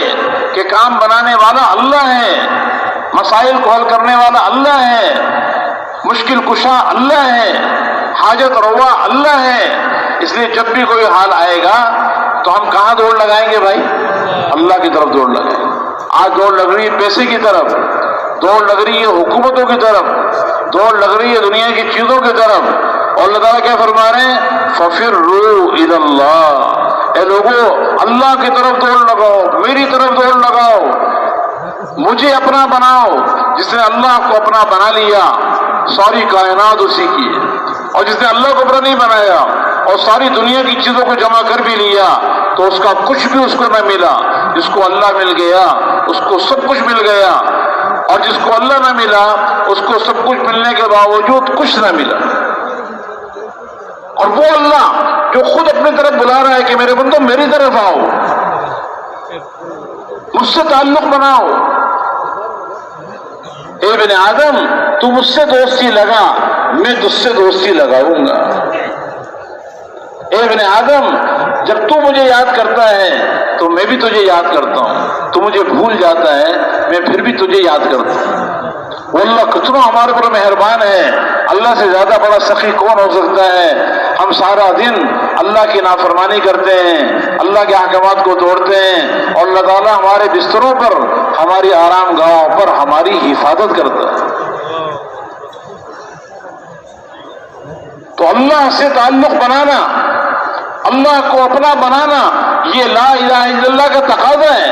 کہ کام بنانے والا اللہ ہے، مسائل کو حل کرنے والا اللہ ہے، مشکل کشا اللہ ہے، حاجت روا اللہ ہے۔ اس لیے جب بھی کوئی حال آئے گا تو ہم کہاں دوڑ لگائیں گے بھائی؟ اللہ کی طرف دوڑ لگائیں گے۔ آج دوڑ لگ رہی ہے پیسے کی طرف، دوڑ لگ رہی ہے حکومتوں کی طرف، دوڑ لگ رہی ہے دنیا کی چیزوں کی طرف، اور اللہ تعالیٰ کیا فرما رہے ہیں؟ فَفِرُّوا إِلَى اللَّهِ، اے لوگو اللہ کی طرف دوڑ لگاؤ، میری طرف دوڑ لگاؤ، مجھے اپنا بناؤ۔ جس نے اللہ کو اپنا بنا لیا ساری کائنات اسی کی ہے، اور جس نے اللہ کو اپنا نہیں بنایا اور ساری دنیا کی چیزوں کو جمع کر بھی لیا تو اس کا کچھ بھی اس کو نہ ملا۔ جس کو اللہ مل گیا اس کو سب کچھ مل گیا، اور جس کو اللہ نہ ملا اس کو سب کچھ ملنے کے باوجود کچھ نہ ملا۔ اور وہ اللہ جو خود اپنی طرف بلا رہا ہے کہ میرے بندو میری طرف آؤ، مجھ سے تعلق بناؤ۔ اے ابن آدم تو مجھ سے دوستی لگا، میں تجھ سے دوستی لگاؤں گا۔ اے ابن آدم جب تو مجھے یاد کرتا ہے تو میں بھی تجھے یاد کرتا ہوں، تو مجھے بھول جاتا ہے میں پھر بھی تجھے یاد کرتا ہوں۔ وہ اللہ کتنا ہمارے پر مہربان ہے، اللہ سے زیادہ بڑا سخی کون ہو سکتا ہے؟ ہم سارا دن اللہ کی نافرمانی کرتے ہیں، اللہ کے احکامات کو توڑتے ہیں، اور اللہ تعالیٰ ہمارے بستروں پر، ہماری آرام گاہوں پر ہماری حفاظت کرتا ہے۔ تو اللہ سے تعلق بنانا، اللہ کو اپنا بنانا، یہ لا الہ الا اللہ کا تقاضا ہے۔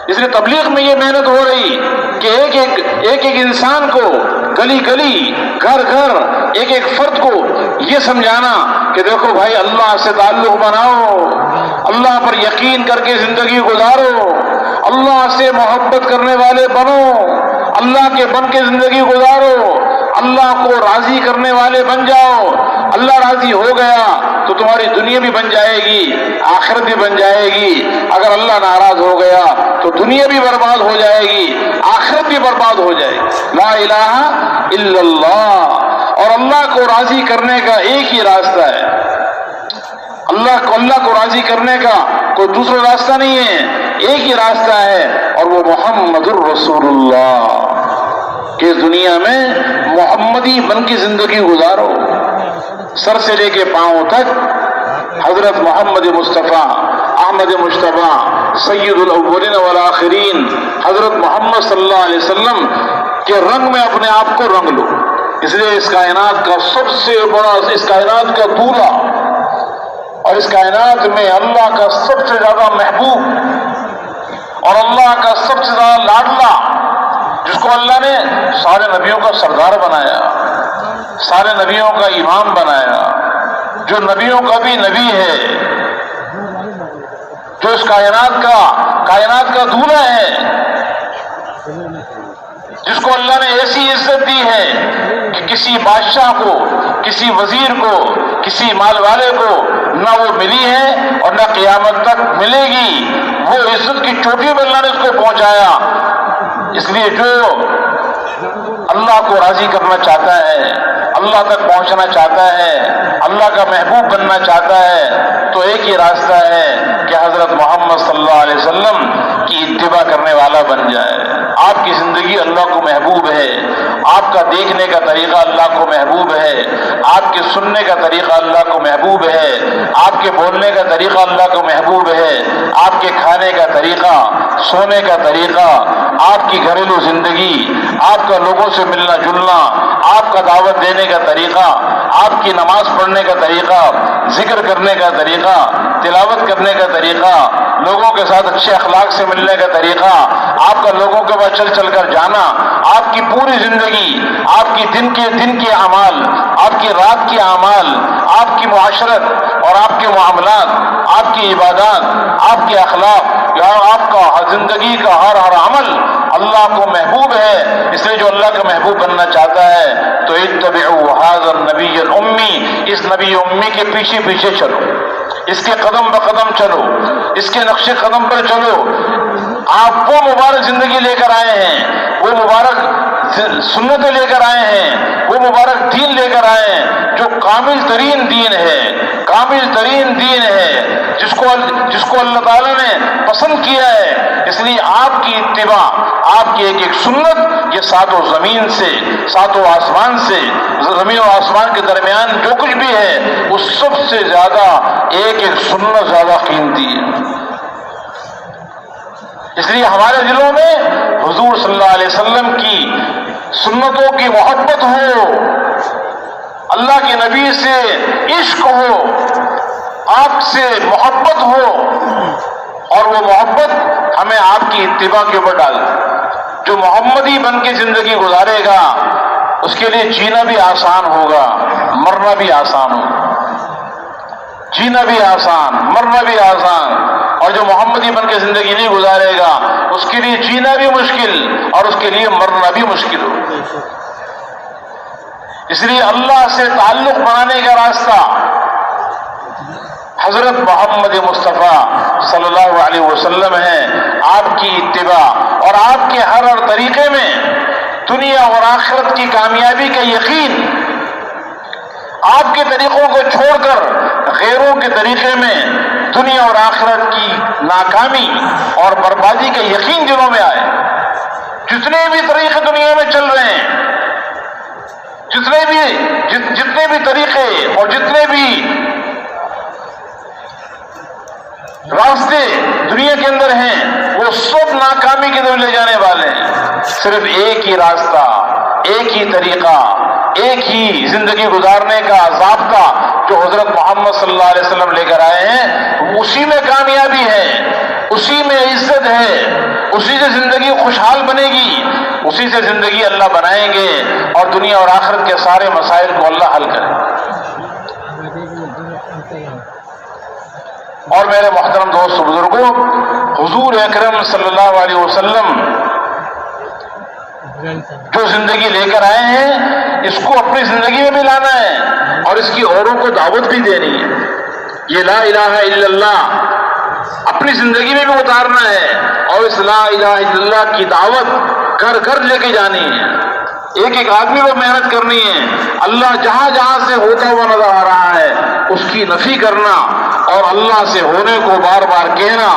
اس لیے تبلیغ میں یہ محنت ہو رہی کہ ایک ایک انسان کو، گلی گلی، گھر گھر، ایک ایک فرد کو یہ سمجھانا کہ دیکھو بھائی اللہ سے تعلق بناؤ، اللہ پر یقین کر کے زندگی گزارو، اللہ سے محبت کرنے والے بنو، اللہ کے بن کے زندگی گزارو، اللہ کو راضی کرنے والے بن جاؤ۔ اللہ راضی ہو گیا تو تمہاری دنیا بھی بن جائے گی، آخرت بھی بن جائے گی۔ اگر اللہ ناراض ہو گیا تو دنیا بھی برباد ہو جائے گی، آخرت بھی برباد ہو جائے گی۔ لا الہ الا اللہ۔ اور اللہ کو راضی کرنے کا ایک ہی راستہ ہے، اللہ کو راضی کرنے کا کوئی دوسرا راستہ نہیں ہے، ایک ہی راستہ ہے، اور وہ محمد الرسول اللہ۔ کہ دنیا میں محمدی بن کی زندگی گزارو، سر سے لے کے پاؤں تک حضرت محمد مصطفیٰ، احمد مجتبیٰ، سید الاولین والآخرین حضرت محمد صلی اللہ علیہ وسلم کے رنگ میں اپنے آپ کو رنگ لو۔ اس لیے اس کائنات کا سب سے بڑا، اس کائنات کا دولہا اور اس کائنات میں اللہ کا سب سے زیادہ محبوب اور اللہ کا سب سے زیادہ لاڈلا، جس کو اللہ نے سارے نبیوں کا سردار بنایا، سارے نبیوں کا امام بنایا، جو نبیوں کا بھی نبی ہے، جو اس کائنات کا دولہا ہے، جس کو اللہ نے ایسی عزت دی ہے کہ کسی بادشاہ کو، کسی وزیر کو، کسی مال والے کو نہ وہ ملی ہے اور نہ قیامت تک ملے گی۔ وہ عزت کی چوٹی پر اللہ نے اس کو پہنچایا۔ اس لیے جو اللہ کو راضی کرنا چاہتا ہے، اللہ تک پہنچنا چاہتا ہے، اللہ کا محبوب بننا چاہتا ہے، تو ایک ہی راستہ ہے کہ حضرت محمد صلی اللہ علیہ وسلم کی اتباع کرنے والا بن جائے۔ آپ کی زندگی اللہ کو محبوب ہے، آپ کا دیکھنے کا طریقہ اللہ کو محبوب ہے، آپ کے سننے کا طریقہ اللہ کو محبوب ہے، آپ کے بولنے کا طریقہ اللہ کو محبوب ہے، آپ کے کھانے کا طریقہ، سونے کا طریقہ، آپ کی گھریلو زندگی، آپ کا لوگوں سے ملنا جلنا، آپ کا دعوت دینے کا طریقہ، آپ کی نماز پڑھنے کا طریقہ، ذکر کرنے کا طریقہ، تلاوت کرنے کا طریقہ، لوگوں کے ساتھ اچھے اخلاق سے ملنے کا طریقہ، آپ کا لوگوں کے بعد چل چل کر جانا، آپ کی پوری زندگی، آپ کی دن کے اعمال، آپ کی رات کے اعمال، آپ کی معاشرت اور آپ کے معاملات، آپ کی عبادات، آپ کے اخلاق، آپ کا زندگی کا ہر عمل اللہ کو محبوب ہے۔ اس لیے جو اللہ کا محبوب بننا چاہتا ہے تو اتبعوا ھذا النبی الامی، اس نبی امی کے پیچھے پیچھے چلو، اس کے قدم بقدم چلو، اس کے نقش قدم پر چلو۔ آپ وہ مبارک زندگی لے کر آئے ہیں، وہ مبارک سنتیں لے کر آئے ہیں، وہ مبارک دین لے کر آئے ہیں جو کامل ترین دین ہے، کامل ترین دین ہے، جس کو اللہ تعالیٰ نے پسند کیا ہے۔ اس لیے آپ کی اتباع، آپ کی ایک ایک سنت یہ ساتوں زمین سے، ساتوں آسمان سے، زمین و آسمان کے درمیان جو کچھ بھی ہے اس سب سے زیادہ ایک ایک سنت زیادہ قیمتی ہے۔ اس لیے ہمارے دلوں میں حضور صلی اللہ علیہ وسلم کی سنتوں کی محبت ہو، اللہ کے نبی سے عشق ہو، آپ سے محبت ہو، اور وہ محبت ہمیں آپ کی اتباع کے اوپر ڈال۔ جو محمدی بن کے زندگی گزارے گا اس کے لیے جینا بھی آسان ہوگا، مرنا بھی آسان ہوگا۔ جینا بھی آسان، مرنا بھی آسان، اور جو محمدی بن کے زندگی نہیں گزارے گا اس کے لیے جینا بھی مشکل اور اس کے لیے مرنا بھی مشکل ہوگا۔ اس لیے اللہ سے تعلق بنانے کا راستہ حضرت محمد مصطفیٰ صلی اللہ علیہ وسلم ہے، آپ کی اتباع، اور آپ کے ہر طریقے میں دنیا اور آخرت کی کامیابی کا یقین، آپ کے طریقوں کو چھوڑ کر غیروں کے طریقے میں دنیا اور آخرت کی ناکامی اور بربادی کا یقین دلوں میں آئے۔ جتنے بھی طریقے دنیا میں چل رہے ہیں، جتنے بھی طریقے اور جتنے بھی راستے دنیا کے اندر ہیں وہ سب ناکامی کی طرف لے جانے والے ہیں۔ صرف ایک ہی راستہ، ایک ہی طریقہ، ایک ہی زندگی گزارنے کا ضابطہ جو حضرت محمد صلی اللہ علیہ وسلم لے کر آئے ہیں، اسی میں کامیابی ہے، اسی میں عزت ہے، اسی سے زندگی خوشحال بنے گی، اسی سے زندگی اللہ بنائیں گے اور دنیا اور آخرت کے سارے مسائل کو اللہ حل کرے۔ اور میرے محترم دوست بزرگوں، حضور اکرم صلی اللہ علیہ وسلم جو زندگی لے کر آئے ہیں اس کو اپنی زندگی میں بھی لانا ہے اور اس کی اوروں کو دعوت بھی دینی ہے۔ یہ لا الہ الا اللہ اپنی زندگی میں بھی اتارنا ہے اور اس لا الہ الا اللہ کی دعوت گھر گھر لے کے جانی ہے۔ ایک ایک آدمی کو محنت کرنی ہے۔ اللہ جہاں جہاں سے ہوتا ہوا نظر آ رہا ہے اس کی نفی کرنا اور اللہ سے ہونے کو بار بار کہنا،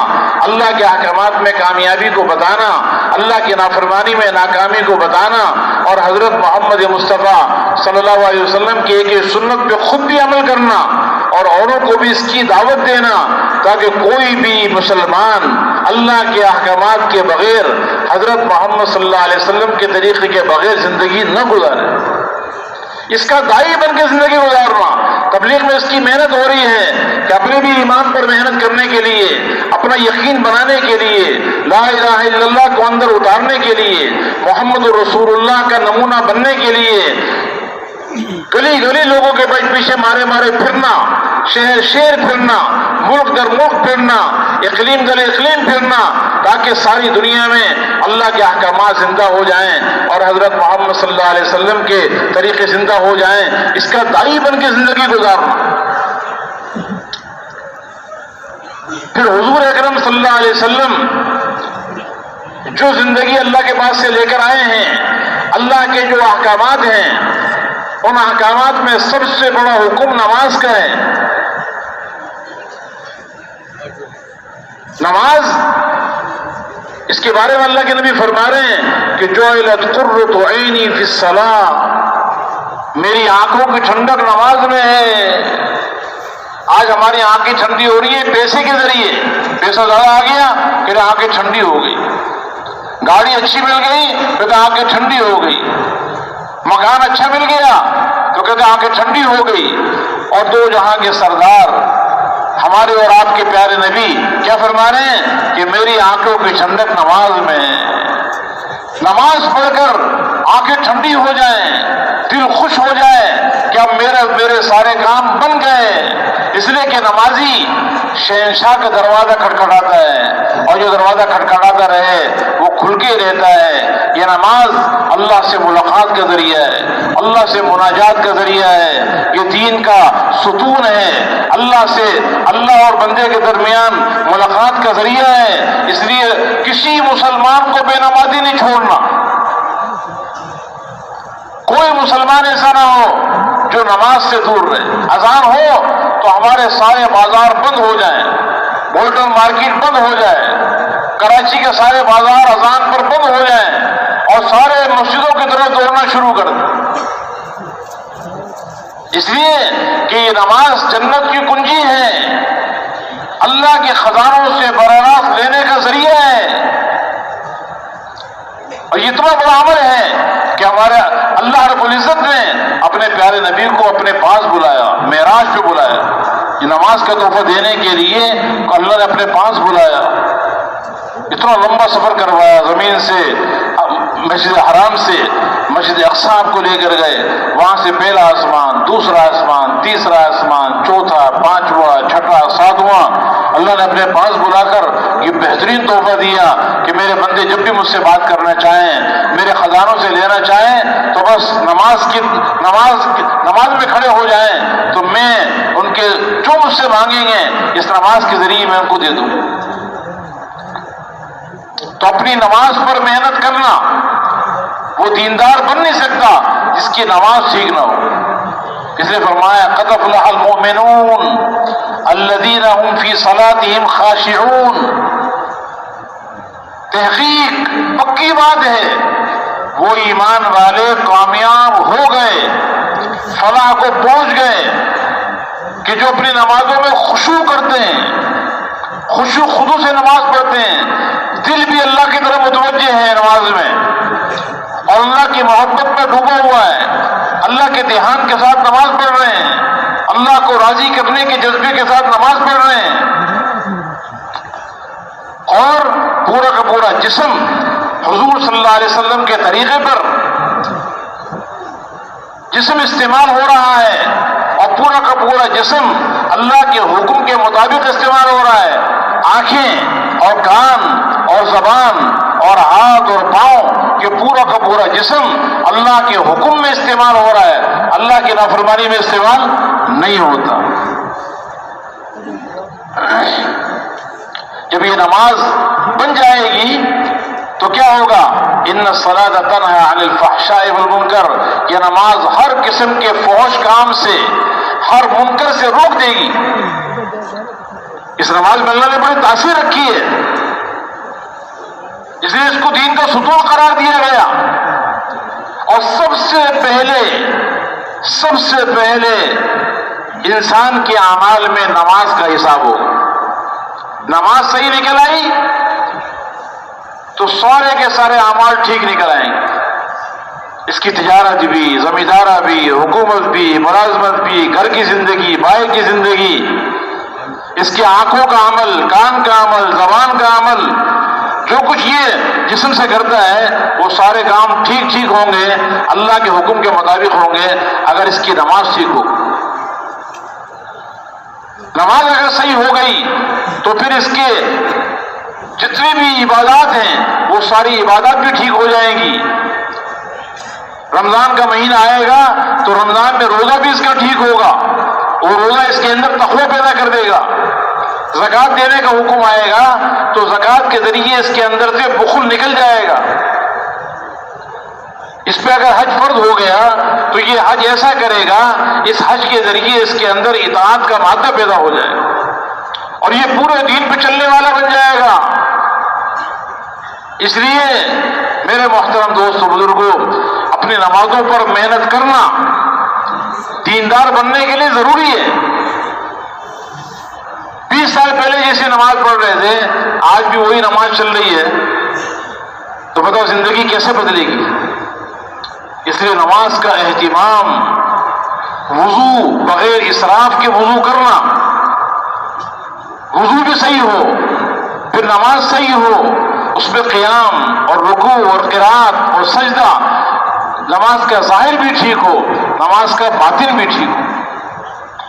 اللہ کے احکامات میں کامیابی کو بتانا، اللہ کی نافرمانی میں ناکامی کو بتانا، اور حضرت محمد مصطفیٰ صلی اللہ علیہ وسلم کی ایک ایک سنت پہ خود بھی عمل کرنا اور اوروں کو بھی اس کی دعوت دینا، تاکہ کوئی بھی مسلمان اللہ کے احکامات کے بغیر، حضرت محمد صلی اللہ علیہ وسلم کے طریقے کے بغیر زندگی نہ گزارے۔ اس کا داعی بن کے زندگی گزارنا۔ تبلیغ میں اس کی محنت ہو رہی ہے کہ اپنے بھی ایمان پر محنت کرنے کے لیے، اپنا یقین بنانے کے لیے، لا الہ الا اللہ کو اندر اتارنے کے لیے، محمد رسول اللہ کا نمونہ بننے کے لیے گلی گلی لوگوں کے پیچھے مارے مارے پھرنا، شہر شہر پھرنا، ملک در ملک پھرنا، اقلیم در اقلیم پھرنا، تاکہ ساری دنیا میں اللہ کے احکامات زندہ ہو جائیں اور حضرت محمد صلی اللہ علیہ وسلم کے طریقے زندہ ہو جائیں۔ اس کا داعی بن کے زندگی گزارنا۔ پھر حضور اکرم صلی اللہ علیہ وسلم جو زندگی اللہ کے پاس سے لے کر آئے ہیں، اللہ کے جو احکامات ہیں، ان احکامات میں سب سے بڑا حکم نماز کا ہے۔ نماز، اس کے بارے میں اللہ کے نبی فرما رہے ہیں کہ جعلت قرۃ عینی فی الصلاۃ، میری آنکھوں کی ٹھنڈک نماز میں ہے۔ آج ہماری آنکھیں ٹھنڈی ہو رہی ہے پیسے کے ذریعے، پیسہ زیادہ آ گیا پھر آنکھیں ٹھنڈی ہو گئی، گاڑی اچھی مل گئی پھر آنکھیں ٹھنڈی ہو گئی، مکان اچھا مل گیا تو کہتے آنکھیں ٹھنڈی ہو گئی۔ اور دو جہاں کے سردار ہمارے اور آپ کے پیارے نبی کیا فرما رہے ہیں کہ میری آنکھوں کی ٹھنڈک نماز میں ہے۔ نماز پڑھ کر آنکھیں ٹھنڈی ہو جائیں، دل خوش ہو جائے کہ اب میرے سارے کام بن گئے، اس لیے کہ نمازی شہنشاہ کا دروازہ کھٹکھٹاتا ہے اور جو دروازہ کھٹکھٹاتا رہے وہ کھل کے رہتا ہے۔ یہ نماز اللہ سے ملاقات کا ذریعہ ہے، اللہ سے مناجات کا ذریعہ ہے، یہ دین کا ستون ہے، اللہ اور بندے کے درمیان ملاقات کا ذریعہ ہے۔ اس لیے کسی مسلمان کو بے نمازی نہیں چھوڑنا۔ کوئی مسلمان ایسا نہ ہو جو نماز سے دور رہے۔ اذان ہو تو ہمارے سارے بازار بند ہو جائیں، بولٹن مارکیٹ بند ہو جائے، کراچی کے سارے بازار اذان پر بند ہو جائیں، شروع کر دیں، اس لیے کہ یہ نماز جنت کی کنجی ہے، اللہ کے خزانوں سے براہ راست لینے کا ذریعہ ہے، اور یہ اتنا بڑا عمل ہے کہ ہمارے اللہ رب العزت نے اپنے پیارے نبی کو اپنے پاس بلایا، معراج پہ بلایا، یہ نماز کا تحفہ دینے کے لیے اللہ نے اپنے پاس بلایا، اتنا لمبا سفر کروایا، زمین سے مسجد حرام سے مسجد اقصی کو لے کر گئے، وہاں سے پہلا آسمان، دوسرا آسمان، تیسرا آسمان، چوتھا، پانچواں، چھٹا، ساتواں، اللہ نے اپنے پاس بلا کر یہ بہترین تحفہ دیا کہ میرے بندے جب بھی مجھ سے بات کرنا چاہیں، میرے خزانوں سے لینا چاہیں تو بس نماز میں کھڑے ہو جائیں تو میں ان کے جو مجھ سے مانگیں گے اس نماز کے ذریعے میں ان کو دے دوں۔ تو اپنی نماز پر محنت کرنا، وہ دیندار بن نہیں سکتا جس کی نماز ٹھیک نہ ہو، اس نے فرمایا قد افلح المؤمنون الذین هم فی صلاتهم خاشعون، تحقیق پکی بات ہے وہ ایمان والے کامیاب ہو گئے، فلاح کو پہنچ گئے کہ جو اپنی نمازوں میں خشوع کرتے ہیں، خشوع خضوع سے نماز پڑھتے ہیں، دل بھی اللہ کی طرف متوجہ ہے نماز میں اور اللہ کی محبت میں ڈوبا ہوا ہے، اللہ کے دھیان کے ساتھ نماز پڑھ رہے ہیں، اللہ کو راضی کرنے کے جذبے کے ساتھ نماز پڑھ رہے ہیں، اور پورا کا پورا جسم حضور صلی اللہ علیہ وسلم کے طریقے پر جسم استعمال ہو رہا ہے، اور پورا کا پورا جسم اللہ کے حکم کے مطابق استعمال ہو رہا ہے، آنکھیں اور کان اور زبان اور ہاتھ اور پاؤں کہ پورا کا پورا جسم اللہ کے حکم میں استعمال ہو رہا ہے، اللہ کی نافرمانی میں استعمال نہیں ہوتا۔ جب یہ نماز بن جائے گی تو کیا ہوگا؟ ان الصلاۃ تنہی عن الفحشاء والمنکر، یہ نماز ہر قسم کے فحش کام سے، ہر منکر سے روک دے گی۔ اس نماز میں اللہ نے بڑی تاثیر رکھی ہے، اس لیے اس کو دین کا ستون قرار دیا گیا، اور سب سے پہلے انسان کے اعمال میں نماز کا حساب ہوگا۔ نماز صحیح نکل آئی تو سارے کے سارے اعمال ٹھیک نکل آئیں گے، اس کی تجارت بھی، زمیندارہ بھی، حکومت بھی، ملازمت بھی، گھر کی زندگی، باہر کی زندگی، اس کی آنکھوں کا عمل، کان کا عمل، زبان کا عمل، جو کچھ یہ جسم سے کرتا ہے وہ سارے کام ٹھیک ہوں گے، اللہ کے حکم کے مطابق ہوں گے اگر اس کی نماز ٹھیک ہو۔ نماز اگر صحیح ہو گئی تو پھر اس کے جتنی بھی عبادات ہیں وہ ساری عبادات بھی ٹھیک ہو جائیں گی۔ رمضان کا مہینہ آئے گا تو رمضان میں روزہ بھی اس کا ٹھیک ہوگا، اور روزہ اس کے اندر تقوی پیدا کر دے گا۔ زکوٰۃ دینے کا حکم آئے گا تو زکوٰۃ کے ذریعے اس کے اندر سے بخل نکل جائے گا۔ اس پہ اگر حج فرض ہو گیا تو یہ حج ایسا کرے گا، اس حج کے ذریعے اس کے اندر اطاعت کا مادہ پیدا ہو جائے گا، اور یہ پورے دین پہ چلنے والا بن جائے گا۔ اس لیے میرے محترم دوستوں، بزرگوں، اپنی نمازوں پر محنت کرنا دیندار بننے کے لیے ضروری ہے۔ 20 سال پہلے جیسے نماز پڑھ رہے تھے آج بھی وہی نماز چل رہی ہے تو بتاؤ زندگی کیسے بدلے گی؟ اس لیے نماز کا اہتمام، وضو بغیر اسراف کے وضو کرنا، وضو بھی صحیح ہو، پھر نماز صحیح ہو، اس میں قیام اور رکوع اور قرات اور سجدہ، نماز کا ظاہر بھی ٹھیک ہو، نماز کا باطن بھی ٹھیک ہو۔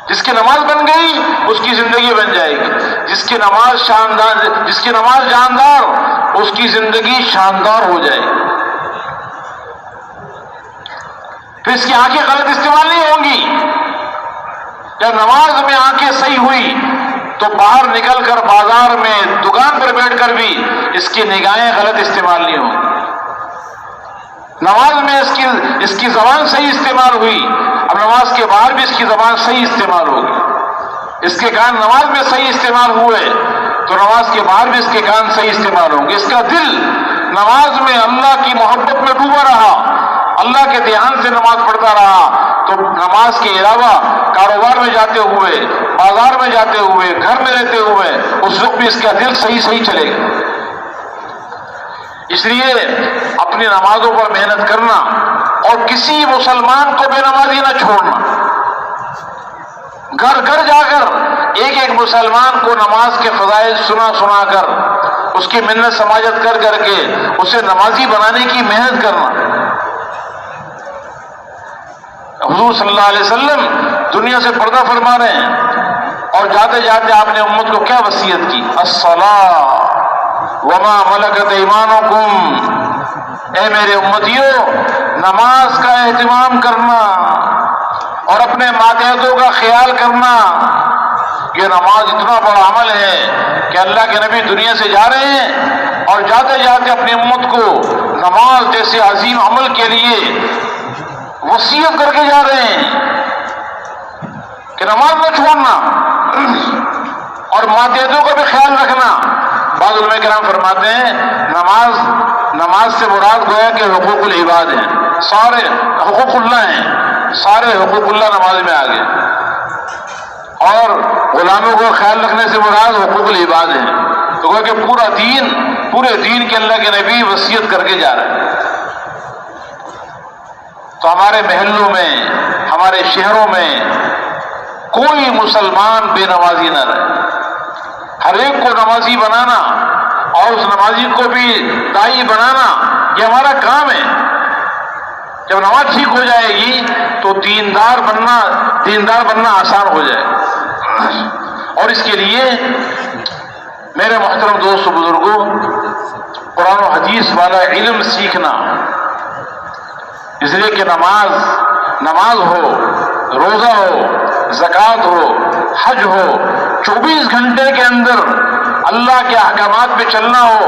جس کی نماز بن گئی اس کی زندگی بن جائے گی، جس کی نماز جاندار اس کی زندگی شاندار ہو جائے گی۔ پھر اس کی آنکھیں غلط استعمال نہیں ہوں گی۔ جب نماز میں آنکھیں صحیح ہوئی تو باہر نکل کر بازار میں دکان پر بیٹھ کر بھی اس کی نگاہیں غلط استعمال نہیں ہوں گی۔ نماز میں اس کی زبان صحیح استعمال ہوئی، اب نماز کے باہر بھی اس کی زبان صحیح استعمال ہوگی۔ اس کے کان نماز میں صحیح استعمال ہوئے تو نماز کے باہر بھی اس کے کان صحیح استعمال ہوں گے۔ اس کا دل نماز میں اللہ کی محبت میں ڈوبا رہا، اللہ کے دھیان سے نماز پڑھتا رہا تو نماز کے علاوہ کاروبار میں جاتے ہوئے، بازار میں جاتے ہوئے، گھر میں رہتے ہوئے اس وقت بھی اس کا دل صحیح چلے گا۔ اس لیے اپنی نمازوں پر محنت کرنا اور کسی مسلمان کو بے نمازی نہ چھوڑنا، گھر گھر جا کر ایک ایک مسلمان کو نماز کے فضائل سنا کر اس کی منت سماجت کر کے اسے نمازی بنانے کی محنت کرنا۔ حضور صلی اللہ علیہ وسلم دنیا سے پردہ فرما رہے ہیں اور جاتے جاتے آپ نے امت کو کیا وصیت کی؟ الصلاۃ وما ملکت ایمانکم، اے میرے امتیوں نماز کا اہتمام کرنا اور اپنے ماتحتوں کا خیال کرنا۔ یہ نماز اتنا بڑا عمل ہے کہ اللہ کے نبی دنیا سے جا رہے ہیں اور جاتے جاتے اپنی امت کو نماز جیسے عظیم عمل کے لیے وصیت کر کے جا رہے ہیں کہ نماز نہ چھوڑنا اور ماتحتوں کا بھی خیال رکھنا۔ بعض علماء کرام فرماتے ہیں نماز سے مراد گویا کہ حقوق العباد ہیں، سارے حقوق اللہ ہیں، سارے حقوق اللہ نماز میں آ گئے، اور غلاموں کو خیال رکھنے سے مراد حقوق العباد ہیں۔ تو گویا کہ پورے دین کے اللہ کے نبی وصیت کر کے جا رہے ہیں۔ تو ہمارے محلوں میں، ہمارے شہروں میں کوئی مسلمان بے نمازی نہ رہے، ہر ایک کو نمازی بنانا اور اس نمازی کو بھی داعی بنانا یہ ہمارا کام ہے۔ جب نماز ٹھیک ہو جائے گی تو دیندار بننا آسان ہو جائے گا۔ اور اس کے لیے میرے محترم دوست و بزرگوں، قرآن و حدیث والا علم سیکھنا، اس لیے کہ نماز ہو، روزہ ہو، زکوٰۃ ہو، حج ہو، 24 گھنٹے کے اندر اللہ کے احکامات پہ چلنا ہو،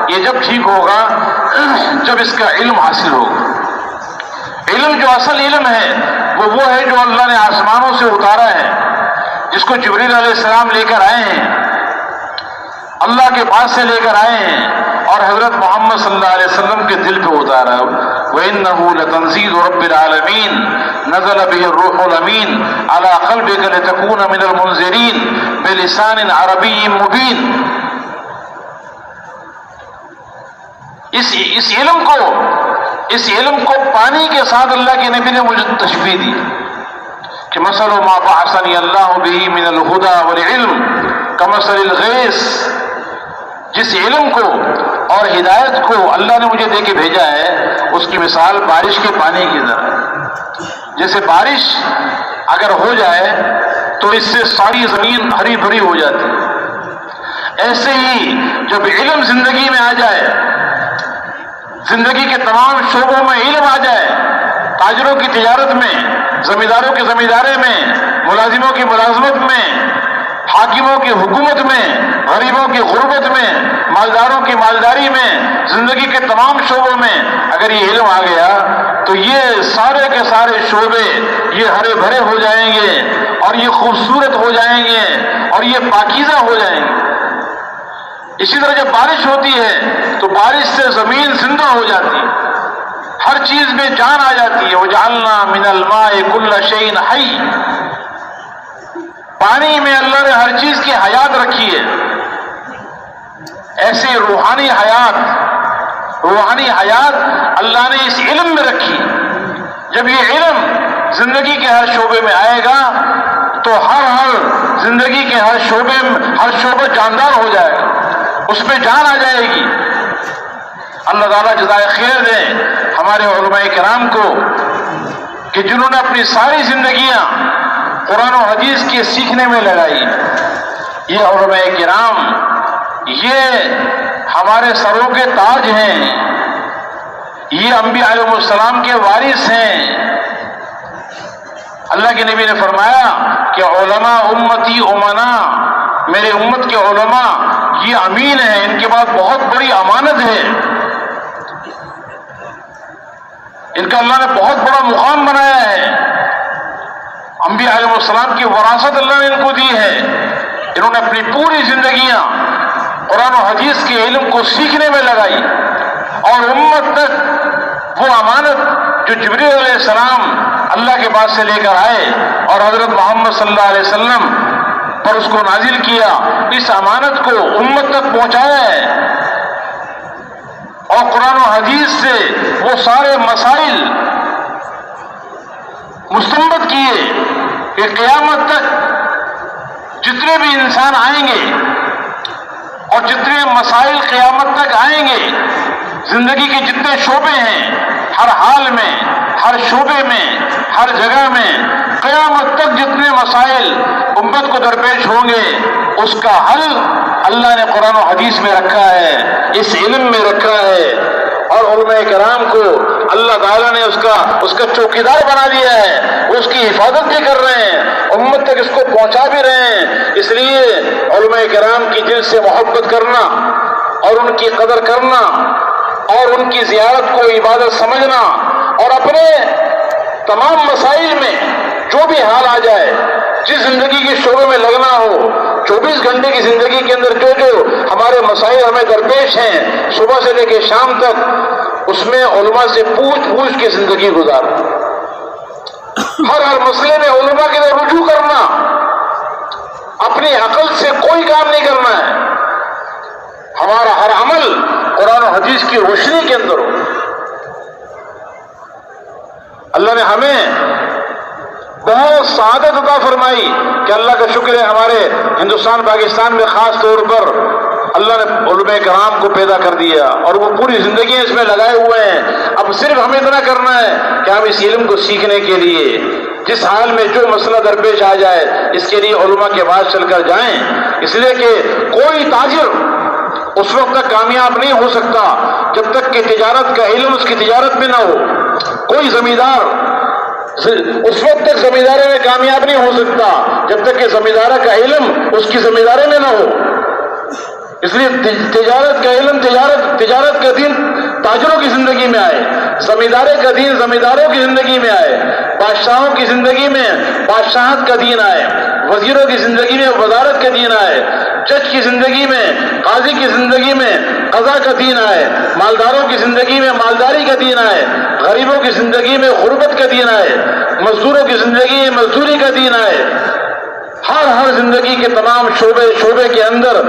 یہ جب ٹھیک ہوگا جب اس کا علم حاصل ہوگا۔ علم جو اصل علم ہے وہ ہے جو اللہ نے آسمانوں سے اتارا ہے، جس کو جبریل علیہ السلام لے کر آئے ہیں، اللہ کے پاس سے لے کر آئے ہیں اور حضرت محمد صلی اللہ علیہ وسلم کے دل پہ اتارا۔ وَإِنَّهُ لَتَنزِيلُ رَبِّ الْعَالَمِينَ نَزَلَ بِهِ الرُّوحُ الْأَمِينُ عَلَى قَلْبِكَ لِتَكُونَ مِنَ الْمُنذِرِينَ بِلِسَانٍ عَرَبِيٍّ مُبِينٍ۔ اس علم کو پانی کے ساتھ اللہ کے نبی نے مجھے تشبیہ دی کہ مثل ما بعثني الله به من الهدى والعلم كمثل الغيث، جس علم کو اور ہدایت کو اللہ نے مجھے دے کے بھیجا ہے اس کی مثال بارش کے پانی کی طرح۔ جیسے بارش اگر ہو جائے تو اس سے ساری زمین ہری بھری ہو جاتی ہے، ایسے ہی جب علم زندگی میں آ جائے، زندگی کے تمام شعبوں میں علم آ جائے، تاجروں کی تجارت میں، زمینداروں کی زمینداری میں، ملازموں کی ملازمت میں، حاکموں کی حکومت میں، غریبوں کی غربت میں، مالداروں کی مالداری میں، زندگی کے تمام شعبوں میں اگر یہ علم آ گیا تو یہ سارے کے سارے شعبے یہ ہرے بھرے ہو جائیں گے اور یہ خوبصورت ہو جائیں گے اور یہ پاکیزہ ہو جائیں گے۔ اسی طرح جب بارش ہوتی ہے تو بارش سے زمین زندہ ہو جاتی ہے، ہر چیز میں جان آ جاتی ہے۔ وَجَعَلْنَا مِنَ الْمَاءِ كُلَّ شَيْءٍ حَيٍّ، پانی میں اللہ نے ہر چیز کی حیات رکھی ہے۔ ایسے روحانی حیات اللہ نے اس علم میں رکھی۔ جب یہ علم زندگی کے ہر شعبے میں آئے گا تو ہر زندگی کے ہر شعبہ جاندار ہو جائے گا، اس میں جان آ جائے گی۔ اللہ تعالیٰ جزائے خیر دے ہمارے علماء کرام کو کہ جنہوں نے اپنی ساری زندگیاں قرآن و حدیث کے سیکھنے میں لگائی۔ یہ علماء کرام یہ ہمارے سروں کے تاج ہیں، یہ انبیاء علیہ السلام کے وارث ہیں۔ اللہ کے نبی نے فرمایا کہ علماء امتی امنا، میرے امت کے علماء یہ امین ہیں، ان کے پاس بہت بڑی امانت ہے، ان کا اللہ نے بہت بڑا مقام بنایا ہے۔ انبیاء علیہ السلام کی وراثت اللہ نے ان کو دی ہے، انہوں نے اپنی پوری زندگیاں قرآن و حدیث کے علم کو سیکھنے میں لگائی اور امت تک وہ امانت جو جبریل علیہ السلام اللہ کے پاس سے لے کر آئے اور حضرت محمد صلی اللہ علیہ وسلم پر اس کو نازل کیا، اس امانت کو امت تک پہنچایا ہے، اور قرآن و حدیث سے وہ سارے مسائل مستنبط کیے کہ قیامت تک جتنے بھی انسان آئیں گے اور جتنے مسائل قیامت تک آئیں گے، زندگی کے جتنے شعبے ہیں، ہر حال میں، ہر شعبے میں، ہر جگہ میں قیامت تک جتنے مسائل امت کو درپیش ہوں گے، اس کا حل اللہ نے قرآن و حدیث میں رکھا ہے، اس علم میں رکھا ہے، اور علماء کرام کو اللہ تعالیٰ نے اس کا چوکیدار بنا دیا ہے، وہ اس کی حفاظت بھی کر رہے ہیں، امت تک اس کو پہنچا بھی رہے ہیں۔ اس لیے علماء کرام کی دل سے محبت کرنا اور ان کی قدر کرنا اور ان کی زیارت کو عبادت سمجھنا، اور اپنے تمام مسائل میں جو بھی حال آ جائے، جس زندگی کے شعبے میں لگنا ہو، 24 گھنٹے کی زندگی کے اندر جو ہمارے مسائل ہمیں درپیش ہیں صبح سے لے کے شام تک، اس میں علماء سے پوچھ کے زندگی گزارنا، ہر مسئلے میں علماء کی طرف رجوع کرنا، اپنی عقل سے کوئی کام نہیں کرنا ہے، ہمارا ہر عمل قرآن و حدیث کی روشنی کے اندر ہو۔ اللہ نے ہمیں بہت سعادت عطا فرمائی کہ اللہ کا شکر ہے، ہمارے ہندوستان پاکستان میں خاص طور پر اللہ نے علماء کرام کو پیدا کر دیا، اور وہ پوری زندگی اس میں لگائے ہوئے ہیں۔ اب صرف ہمیں اتنا کرنا ہے کہ ہم اس علم کو سیکھنے کے لیے جس حال میں جو مسئلہ درپیش آ جائے، اس کے لیے علماء کے بعد چل کر جائیں، اس لیے کہ کوئی تاجر اس وقت تک کامیاب نہیں ہو سکتا جب تک کہ تجارت کا علم اس کی تجارت میں نہ ہو، کوئی زمیندار اس وقت تک زمینداری میں کامیاب نہیں ہو سکتا جب تک کہ زمیندار کا علم اس کی زمینداری میں نہ ہو۔ اس لیے تجارت کا علم تجارت کا دین تاجروں کی زندگی میں آئے، زمینداری کا دین زمینداروں کی زندگی میں آئے، بادشاہوں کی زندگی میں بادشاہت کا دین آئے، وزیروں کی زندگی میں وزارت کا دین آئے، جج کی زندگی میں، قاضی کی زندگی میں قضا کا دین آئے، مالداروں کی زندگی میں مالداری کا دین آئے، غریبوں کی زندگی میں غربت کا دین آئے، مزدوروں کی زندگی میں مزدوری کا دین آئے۔ ہر زندگی کے تمام شعبے کے اندر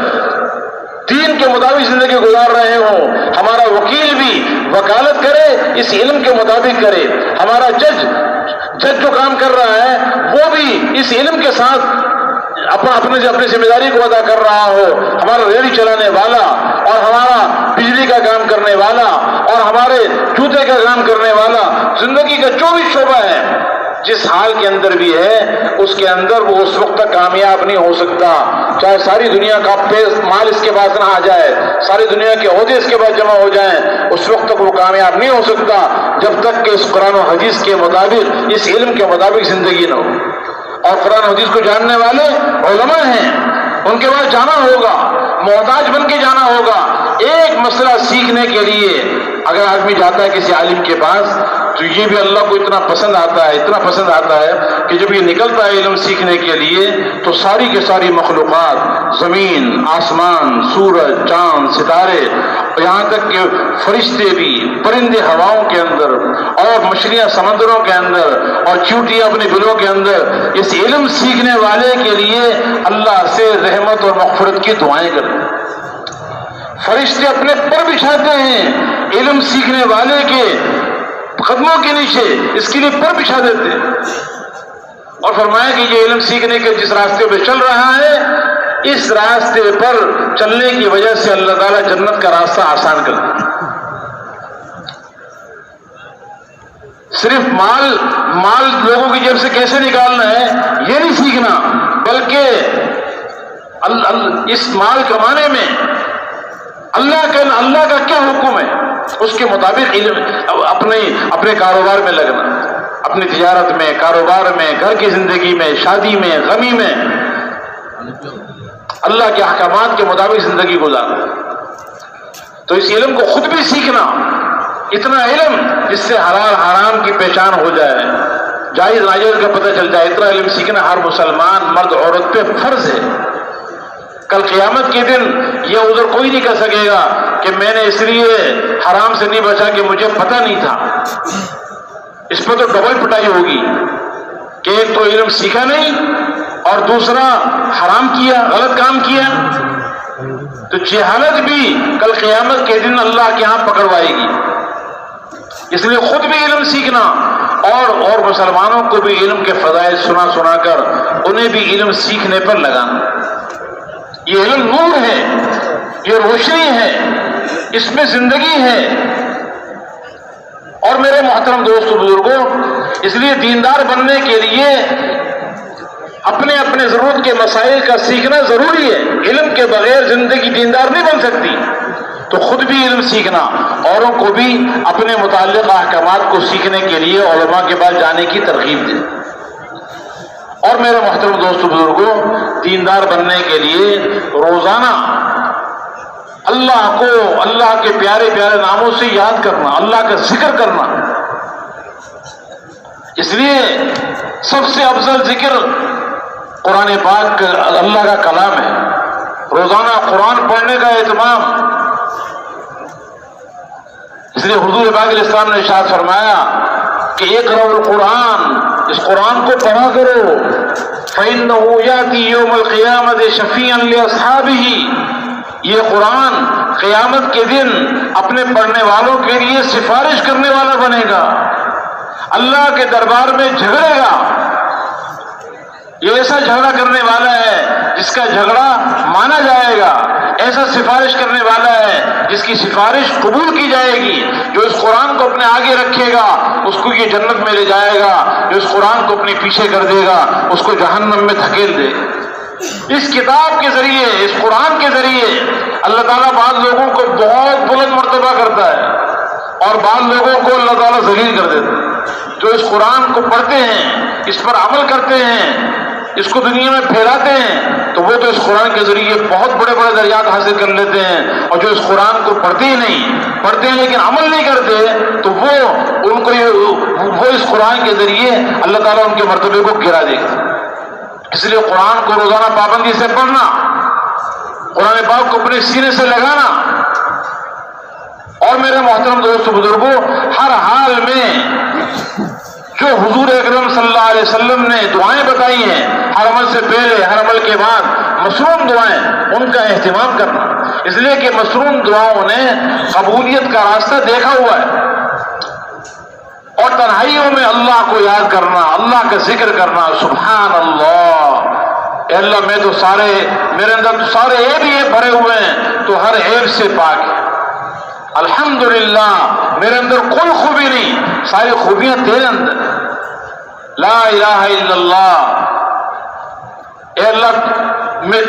دین کے مطابق زندگی گزار رہے ہوں۔ ہمارا وکیل بھی وکالت کرے اس علم کے مطابق کرے، ہمارا جج جو کام کر رہا ہے وہ بھی اس علم کے ساتھ اپنی ذمہ داری کو ادا کر رہا ہو، ہمارا ریلی چلانے والا اور ہمارا بجلی کا کام کرنے والا اور ہمارے جوتے کا کام کرنے والا، زندگی کا جو بھی شعبہ ہے جس حال کے اندر بھی ہے اس کے اندر وہ اس وقت تک کامیاب نہیں ہو سکتا، چاہے ساری دنیا کا مال اس کے پاس نہ آ جائے، ساری دنیا کے عہدے اس کے پاس جمع ہو جائیں، اس وقت تک وہ کامیاب نہیں ہو سکتا جب تک کہ اس قرآن و حدیث کے مطابق، اس علم کے مطابق زندگی نہ ہو۔ اور قرآن و حدیث کو جاننے والے علماء ہیں، ان کے پاس جانا ہوگا، محتاج بن کے جانا ہوگا۔ ایک مسئلہ سیکھنے کے لیے اگر آدمی جاتا ہے کسی عالم کے پاس تو یہ بھی اللہ کو اتنا پسند آتا ہے کہ جب یہ نکلتا ہے علم سیکھنے کے لیے تو ساری کے ساری مخلوقات، زمین، آسمان، سورج، چاند، ستارے، یہاں تک کہ فرشتے بھی، پرندے ہواؤں کے اندر اور مچھلیاں سمندروں کے اندر اور چیونٹیاں اپنے بلوں کے اندر، اس علم سیکھنے والے کے لیے اللہ سے رحمت اور مغفرت کی دعائیں کرتے ہیں۔ فرشتے اپنے پر بچھاتے ہیں علم سیکھنے والے کے قدموں کے نیچے، اس کے لیے پر بچھا دیتے ہیں، اور فرمایا کہ یہ علم سیکھنے کے جس راستے پہ چل رہا ہے، اس راستے پر چلنے کی وجہ سے اللہ تعالیٰ جنت کا راستہ آسان کر دیتا ہے۔ صرف مال لوگوں کی جیب سے کیسے نکالنا ہے یہ نہیں سیکھنا، بلکہ اس مال کمانے میں اللہ کا کیا حکم ہے اس کے مطابق اپنے کاروبار میں لگنا، اپنی تجارت میں، کاروبار میں، گھر کی زندگی میں، شادی میں، غمی میں، اللہ کے احکامات کے مطابق زندگی گزارنا۔ تو اس علم کو خود بھی سیکھنا، اتنا علم جس سے حلال حرام کی پہچان ہو جائے، جائز ناجائز کا پتہ چل جائے، اتنا علم سیکھنا ہر مسلمان مرد عورت پہ فرض ہے۔ کل قیامت کے دن یہ عذر کوئی نہیں کر سکے گا کہ میں نے اس لیے حرام سے نہیں بچا کہ مجھے پتہ نہیں تھا۔ اس پہ تو ڈبل پٹائی ہوگی کہ ایک تو علم سیکھا نہیں اور دوسرا حرام کیا، غلط کام کیا، تو جہالت بھی کل قیامت کے دن اللہ کے ہاں پکڑوائے گی۔ اس لیے خود بھی علم سیکھنا اور مسلمانوں کو بھی علم کے فضائل سنا سنا کر انہیں بھی علم سیکھنے پر لگانا۔ یہ علم نور ہے، یہ روشنی ہے، اس میں زندگی ہے۔ اور میرے محترم دوستو بزرگوں، اس لیے دیندار بننے کے لیے اپنے اپنے ضرورت کے مسائل کا سیکھنا ضروری ہے۔ علم کے بغیر زندگی دیندار نہیں بن سکتی، تو خود بھی علم سیکھنا، اوروں کو بھی اپنے متعلق احکامات کو سیکھنے کے لیے علماء کے پاس جانے کی ترغیب دے۔ اور میرے محترم دوستو بزرگوں، دیندار بننے کے لیے روزانہ اللہ کو اللہ کے پیارے پیارے ناموں سے یاد کرنا، اللہ کا ذکر کرنا۔ اس لیے سب سے افضل ذکر قرآن پاک کا اللہ کا کلام ہے۔ روزانہ قرآن پڑھنے کا اہتمام۔ اس لیے حضور پاک علیہ السلام نے ارشاد فرمایا کہ اقرؤوا القرآن، اس قرآن کو پڑھا کرو، فإنه يأتي يوم القيامة شفيعا لأصحابه، یہ قرآن قیامت کے دن اپنے پڑھنے والوں کے لیے سفارش کرنے والا بنے گا، اللہ کے دربار میں جھگڑے گا۔ یہ ایسا جھگڑا کرنے والا ہے جس کا جھگڑا مانا جائے گا، ایسا سفارش کرنے والا ہے جس کی سفارش قبول کی جائے گی۔ جو اس قرآن کو اپنے آگے رکھے گا اس کو یہ جنت میں لے جائے گا، جو اس قرآن کو اپنے پیچھے کر دے گا اس کو جہنم میں دھکیل دے گا۔ اس کتاب کے ذریعے، اس قرآن کے ذریعے اللہ تعالیٰ بعض لوگوں کو بہت بلند مرتبہ کرتا ہے اور بعض لوگوں کو اللہ تعالیٰ ذلیل کر دیتا ہے۔ جو اس قرآن کو پڑھتے ہیں، اس پر عمل کرتے ہیں، اس کو دنیا میں پھیلاتے ہیں، تو وہ تو اس قرآن کے ذریعے بہت بڑے بڑے درجات حاصل کر لیتے ہیں، اور جو اس قرآن کو پڑھتے ہی نہیں، پڑھتے ہیں لیکن عمل نہیں کرتے، تو وہ اس قرآن کے ذریعے اللہ تعالیٰ ان کے مرتبے کو گرا دے گا۔ اس لیے قرآن کو روزانہ پابندی سے پڑھنا، قرآن پاک کو اپنے سینے سے لگانا، اور میرے محترم دوستو بزرگوں، ہر حال میں جو حضور اکرم صلی اللہ علیہ وسلم نے دعائیں بتائی ہیں، ہر عمل سے پہلے، ہر عمل کے بعد مصنون دعائیں، ان کا اہتمام کرنا، اس لیے کہ مصنون دعاؤں نے قبولیت کا راستہ دیکھا ہوا ہے۔ اور تنہائیوں میں اللہ کو یاد کرنا، اللہ کا ذکر کرنا، سبحان اللہ، اے اللہ میرے اندر تو سارے عیب ہی بھرے ہوئے ہیں، تو ہر عیب سے پاک ہے۔ الحمدللہ، میرے اندر کوئی خوبی نہیں، ساری خوبیاں تیرے اندر۔ لا الہ الا اللہ، اے اللہ میں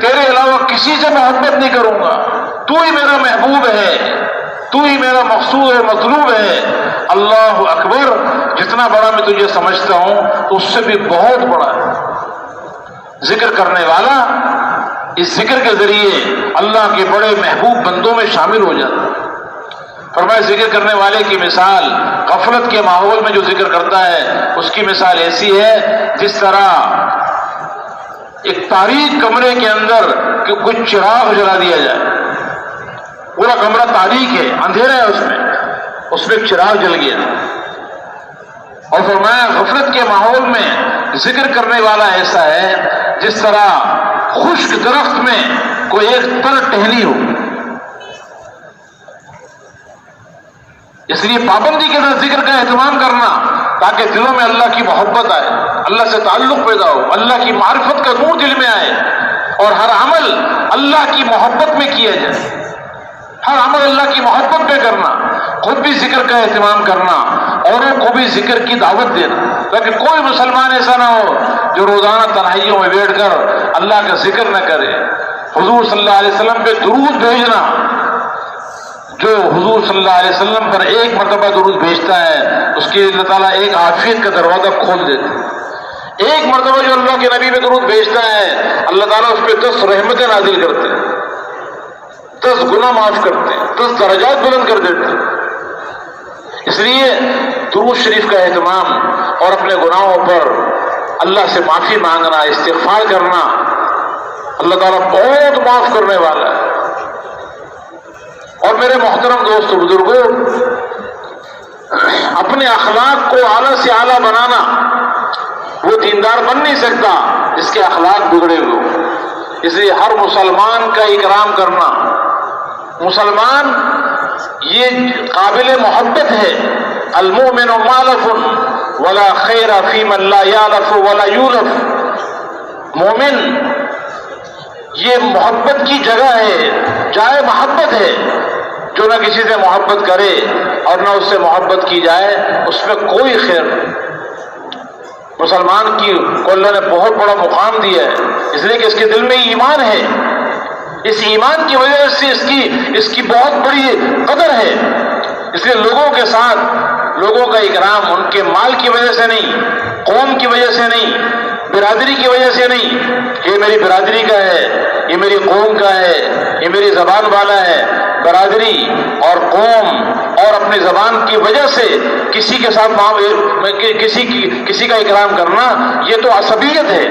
تیرے علاوہ کسی سے محبت نہیں کروں گا، تو ہی میرا محبوب ہے، تو ہی میرا مقصود اور مطلوب ہے۔ اللہ اکبر، جتنا بڑا میں تجھے سمجھتا ہوں تو اس سے بھی بہت بڑا ہے۔ ذکر کرنے والا اس ذکر کے ذریعے اللہ کے بڑے محبوب بندوں میں شامل ہو جاتا ہے۔ فرمایا ذکر کرنے والے کی مثال غفلت کے ماحول میں جو ذکر کرتا ہے اس کی مثال ایسی ہے جس طرح ایک تاریک کمرے کے اندر کہ کچھ چراغ جلا دیا جائے، پورا کمرہ تاریک ہے، اندھیرا ہے، اس میں ایک چراغ جل گیا۔ اور فرمایا غفلت کے ماحول میں ذکر کرنے والا ایسا ہے جس طرح خشک درخت میں کوئی ایک تر ٹہنی ہو۔ اس لیے پابندی کے ساتھ ذکر کا اہتمام کرنا تاکہ دلوں میں اللہ کی محبت آئے، اللہ سے تعلق پیدا ہو، اللہ کی معرفت کا نور دل میں آئے، اور ہر عمل اللہ کی محبت میں کیا جائے، ہر عمل اللہ کی محبت پہ کرنا، خود بھی ذکر کا اہتمام کرنا، اوروں کو بھی ذکر کی دعوت دینا، تاکہ کوئی مسلمان ایسا نہ ہو جو روزانہ تنہائیوں میں بیٹھ کر اللہ کا ذکر نہ کرے۔ حضور صلی اللہ علیہ وسلم پہ درود بھیجنا، جو حضور صلی اللہ علیہ وسلم پر ایک مرتبہ درود بھیجتا ہے اس کے اللہ تعالیٰ ایک عافیت کا دروازہ کھول دیتے ہیں۔ ایک مرتبہ جو اللہ کے نبی پہ درود بھیجتا ہے اللہ تعالیٰ اس پہ 10 رحمتیں نازل کرتے ہیں، 10 گناہ معاف کرتے ہیں، 10 درجات بلند کر دیتے ہیں۔ اس لیے درود شریف کا اہتمام اور اپنے گناہوں پر اللہ سے معافی مانگنا، استغفار کرنا، اللہ تعالیٰ بہت معاف کرنے والا ہے۔ اور میرے محترم دوست بزرگوں، اپنے اپنے اخلاق کو اعلیٰ سے اعلیٰ بنانا، وہ دیندار بن نہیں سکتا جس کے اخلاق بگڑے ہوئے. اس لیے ہر مسلمان کا اکرام کرنا، مسلمان یہ قابل محبت ہے. المؤمن مالف ولا خیر فی من لا یالف ولا یولف. مومن یہ محبت کی جگہ ہے، جائے محبت ہے. جو نہ کسی سے محبت کرے اور نہ اس سے محبت کی جائے، اس میں کوئی خیر نہیں. مسلمان کو اللہ نے بہت بڑا مقام دیا ہے، اس لیے کہ اس کے دل میں ایمان ہے. اس ایمان کی وجہ سے اس کی بہت بڑی قدر ہے. اس لیے لوگوں کے ساتھ لوگوں کا اکرام ان کے مال کی وجہ سے نہیں، قوم کی وجہ سے نہیں، برادری کی وجہ سے نہیں. یہ میری برادری کا ہے، یہ میری قوم کا ہے، یہ میری زبان والا ہے. برادری اور قوم اور اپنی زبان کی وجہ سے کسی کے ساتھ کسی کا اکرام کرنا یہ تو عصبیت ہے.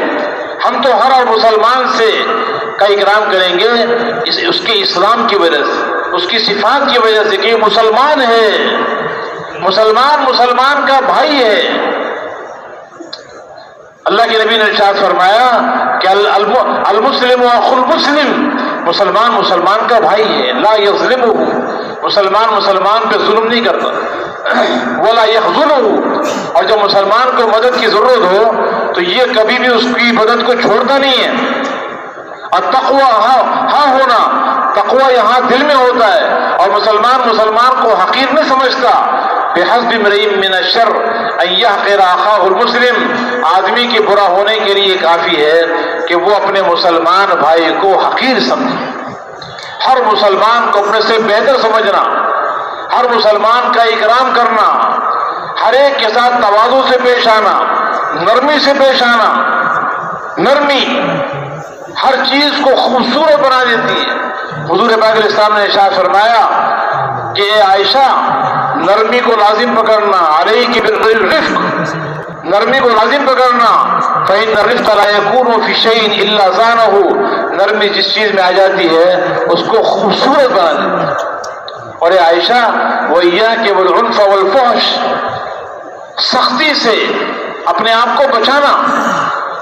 ہم تو ہر اور مسلمان سے کا اکرام کریں گے اس کے اسلام کی وجہ سے، اس کی صفات کی وجہ سے کہ یہ مسلمان ہے. مسلمان کا بھائی ہے. اللہ کے نبی نے ارشاد فرمایا کہ المسلم اخو المسلم، مسلمان کا بھائی ہے. لا یظلمہ، مسلمان پہ ظلم نہیں کرتا. ولا یخذلہ، اور جب مسلمان کو مدد کی ضرورت ہو تو یہ کبھی بھی اس کی مدد کو چھوڑتا نہیں ہے. التقوی ہاں ہونا، تقوی یہاں دل میں ہوتا ہے. اور مسلمان کو حقیر نہیں سمجھتا. بحسب امرئ من الشر ان يحقر اخاه المسلم، آدمی کے برا ہونے کے لیے کافی ہے کہ وہ اپنے مسلمان بھائی کو حقیر سمجھے. ہر مسلمان کو اپنے سے بہتر سمجھنا، ہر مسلمان کا اکرام کرنا، ہر ایک کے ساتھ تواضع سے پیش آنا، نرمی سے پیش آنا. نرمی ہر چیز کو خوبصورت بنا دیتی ہے. حضور پاک علیہ السلام نے ارشاد فرمایا کہ اے عائشہ، نرمی کو لازم پکڑنا. علیک بالرفق، نرمی کو لازم پکڑنا. فإن الرفق لا يكون في شيء إلا زانه، نرمی جس چیز میں آ جاتی ہے اس کو خوبصورت بنا دیتی ہے. اور اے عائشہ، وإياك والعنف والفحش، سختی سے اپنے آپ کو بچانا.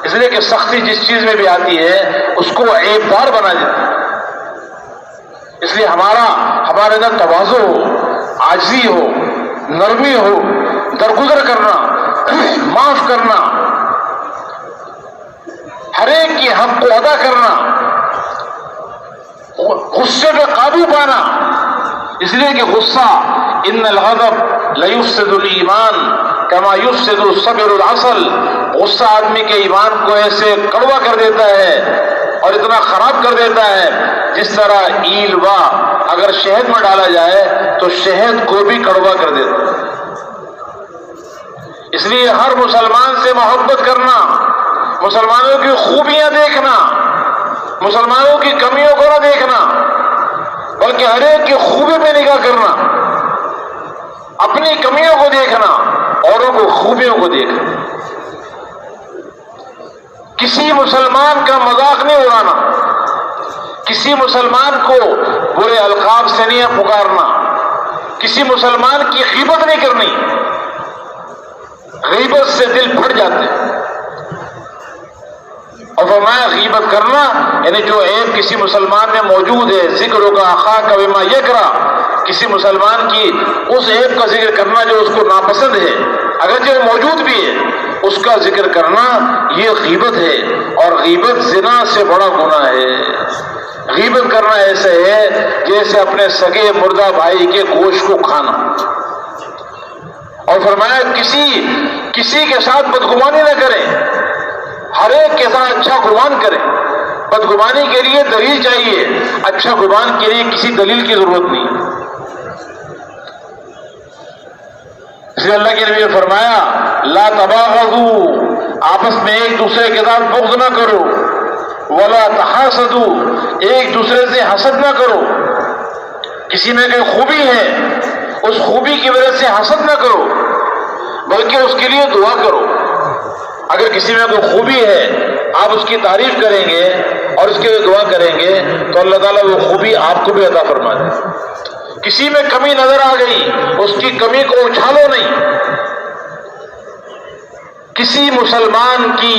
اس لیے کہ سختی جس چیز میں بھی آتی ہے اس کو عیب دار بنا دیتی ہے. اس لیے ہمارے اندر تواضع ہو، عاجزی ہو، نرمی ہو، درگزر کرنا، معاف کرنا، ہر ایک کے حق کو ادا کرنا، غصے پہ قابو پانا. اس لیے کہ غصہ ان الغضب لیفسد الایمان کما یفسد الصبر العسل، غصہ آدمی کے ایمان کو ایسے کڑوا کر دیتا ہے اور اتنا خراب کر دیتا ہے جس طرح ایلوا اگر شہد میں ڈالا جائے تو شہد کو بھی کڑوا کر دیتا ہے. اس لیے ہر مسلمان سے محبت کرنا، مسلمانوں کی خوبیاں دیکھنا، مسلمانوں کی کمیوں کو نہ دیکھنا، بلکہ ہر ایک کی خوبی پہ نگاہ کرنا، اپنی کمیوں کو دیکھنا، اوروں کو خوبیوں کو دیکھنا. کسی مسلمان کا مذاق نہیں اڑانا، کسی مسلمان کو برے القاب سے نہیں پکارنا، کسی مسلمان کی غیبت نہیں کرنی. غیبت سے دل پھٹ جاتے ہیں. اور فرمایا غیبت کرنا یعنی جو عیب کسی مسلمان میں موجود ہے، ذکر کا اخاک بما یکرہ، کسی مسلمان کی اس عیب کا ذکر کرنا جو اس کو ناپسند ہے، اگرچہ موجود بھی ہے، اس کا ذکر کرنا یہ غیبت ہے. اور غیبت زنا سے بڑا گناہ ہے. غیبت کرنا ایسے ہے جیسے اپنے سگے مردہ بھائی کے گوشت کو کھانا. اور فرمایا کسی کے ساتھ بدگمانی نہ کریں، ہر ایک کے ساتھ اچھا گمان کریں. بدگمانی کے لیے دلیل چاہیے، اچھا گمان کے لیے کسی دلیل کی ضرورت نہیں. اس لیے اللہ کے نبی نے فرمایا لا تباغضوا، آپس میں ایک دوسرے کے ساتھ بغض نہ کرو. ولا تحاسدوا، ایک دوسرے سے حسد نہ کرو. کسی میں کوئی خوبی ہے اس خوبی کی وجہ سے حسد نہ کرو، بلکہ اس کے لیے دعا کرو. اگر کسی میں کوئی خوبی ہے آپ اس کی تعریف کریں گے اور اس کے لیے دعا کریں گے تو اللہ تعالیٰ وہ خوبی آپ کو بھی عطا فرما دے. کسی میں کمی نظر آ گئی اس کی کمی کو اچھالو نہیں، کسی مسلمان کی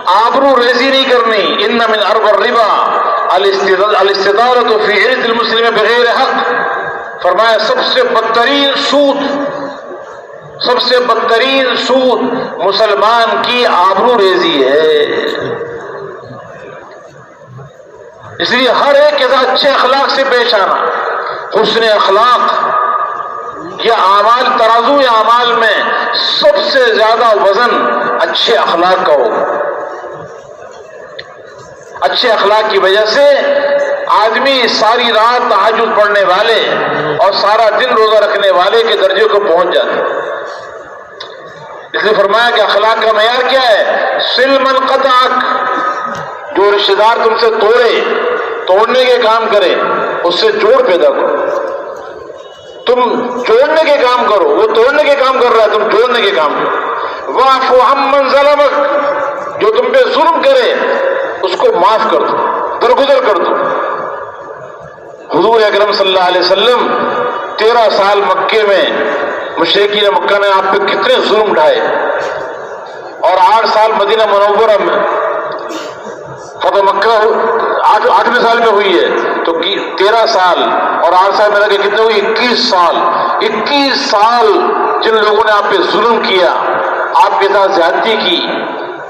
آبرو ریزی نہیں کرنی. ان من ارب الربا الاستدارۃ فی عرض المسلم بغیر حق. فرمایا سب سے بدترین سود مسلمان کی آبرو ریزی ہے. اس لیے ہر ایک کے ساتھ اچھے اخلاق سے پیش آنا. حسن اخلاق یہ اعمال، ترازو اعمال میں سب سے زیادہ وزن اچھے اخلاق کا ہوگا. اچھے اخلاق کی وجہ سے آدمی ساری رات تہجد پڑھنے والے اور سارا دن روزہ رکھنے والے کے درجے کو پہنچ جاتا ہے. اس لیے فرمایا کہ اخلاق کا معیار کیا ہے؟ صل من قطعک. جو رشتہ دار تم سے توڑنے کے کام کرے اس سے جوڑ پیدا کرو. تم جوڑنے کے کام کرو، وہ توڑنے کے کام کر رہا ہے، تم جوڑنے کے کام کرو. واعف عمن ظلمک. جو تم پہ ظلم کرے اس کو معاف کر دو، درگزر کر دو. حضور اکرم صلی اللہ علیہ وسلم 13 سال مکے میں مشرکین مکہ نے آپ پہ کتنے ظلم ڈھائے، اور 8 سال مدینہ منورہ میں فتح مکہ 8ویں سال میں ہوئی ہے، تو 13 سال اور 8 سال میں لگے کتنے ہوئی؟ 21 سال. 21 سال جن لوگوں نے آپ پہ ظلم کیا، آپ کے ساتھ زیادتی کی،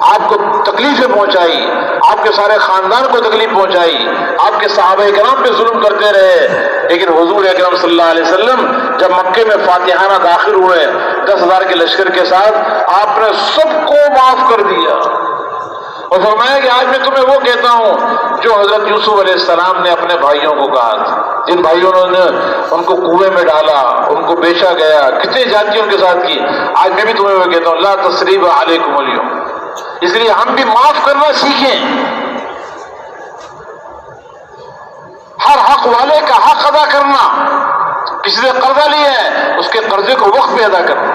آپ کو تکلیفیں پہنچائی، آپ کے سارے خاندان کو تکلیف پہنچائی، آپ کے صحابہ کرام پہ ظلم کرتے رہے. لیکن حضور اکرم صلی اللہ علیہ وسلم جب مکے میں فاتحانہ داخل ہوئے 10,000 کے لشکر کے ساتھ، آپ نے سب کو معاف کر دیا. اور فرمایا کہ آج میں تمہیں وہ کہتا ہوں جو حضرت یوسف علیہ السلام نے اپنے بھائیوں کو کہا تھا، جن بھائیوں نے ان کو کنویں میں ڈالا، ان کو بیچا گیا، کتنی زیادتی ان کے ساتھ کی. آج میں بھی تمہیں وہ کہتا ہوں لا تثریب علیکم اليوم. اس لیے ہم بھی معاف کرنا سیکھیں. ہر حق والے کا حق ادا کرنا. کسی نے قرضہ لیا ہے اس کے قرضے کو وقت پہ ادا کرنا.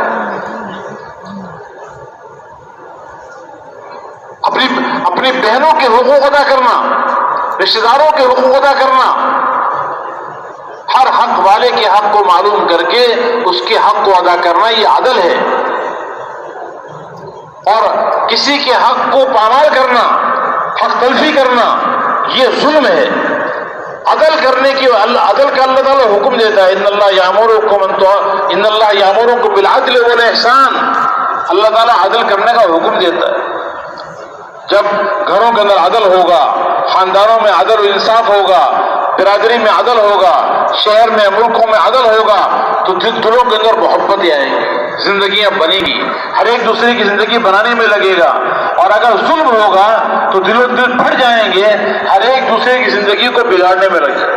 اپنی بہنوں کے حقوق ادا کرنا، رشتہ داروں کے حقوق ادا کرنا. ہر حق والے کے حق کو معلوم کر کے اس کے حق کو ادا کرنا یہ عدل ہے. اور کسی کے حق کو پامال کرنا، حق تلفی کرنا، یہ ظلم ہے. عدل کرنے کی عدل کا اللہ تعالیٰ حکم دیتا ہے. ان اللہ یامرکم بالعدل والاحسان. اللہ تعالیٰ عدل کرنے کا حکم دیتا ہے. جب گھروں کے اندر عدل ہوگا، خاندانوں میں عدل و انصاف ہوگا، برادری میں عدل ہوگا، شہر میں ملکوں میں عدل ہوگا، تو دلوں کے اندر محبتیں آئیں گی، زندگیاں بنیں گی، ہر ایک دوسرے کی زندگی بنانے میں لگے گا. اور اگر ظلم ہوگا تو دل پھٹ جائیں گے، ہر ایک دوسرے کی زندگی کو بگاڑنے میں لگے گا.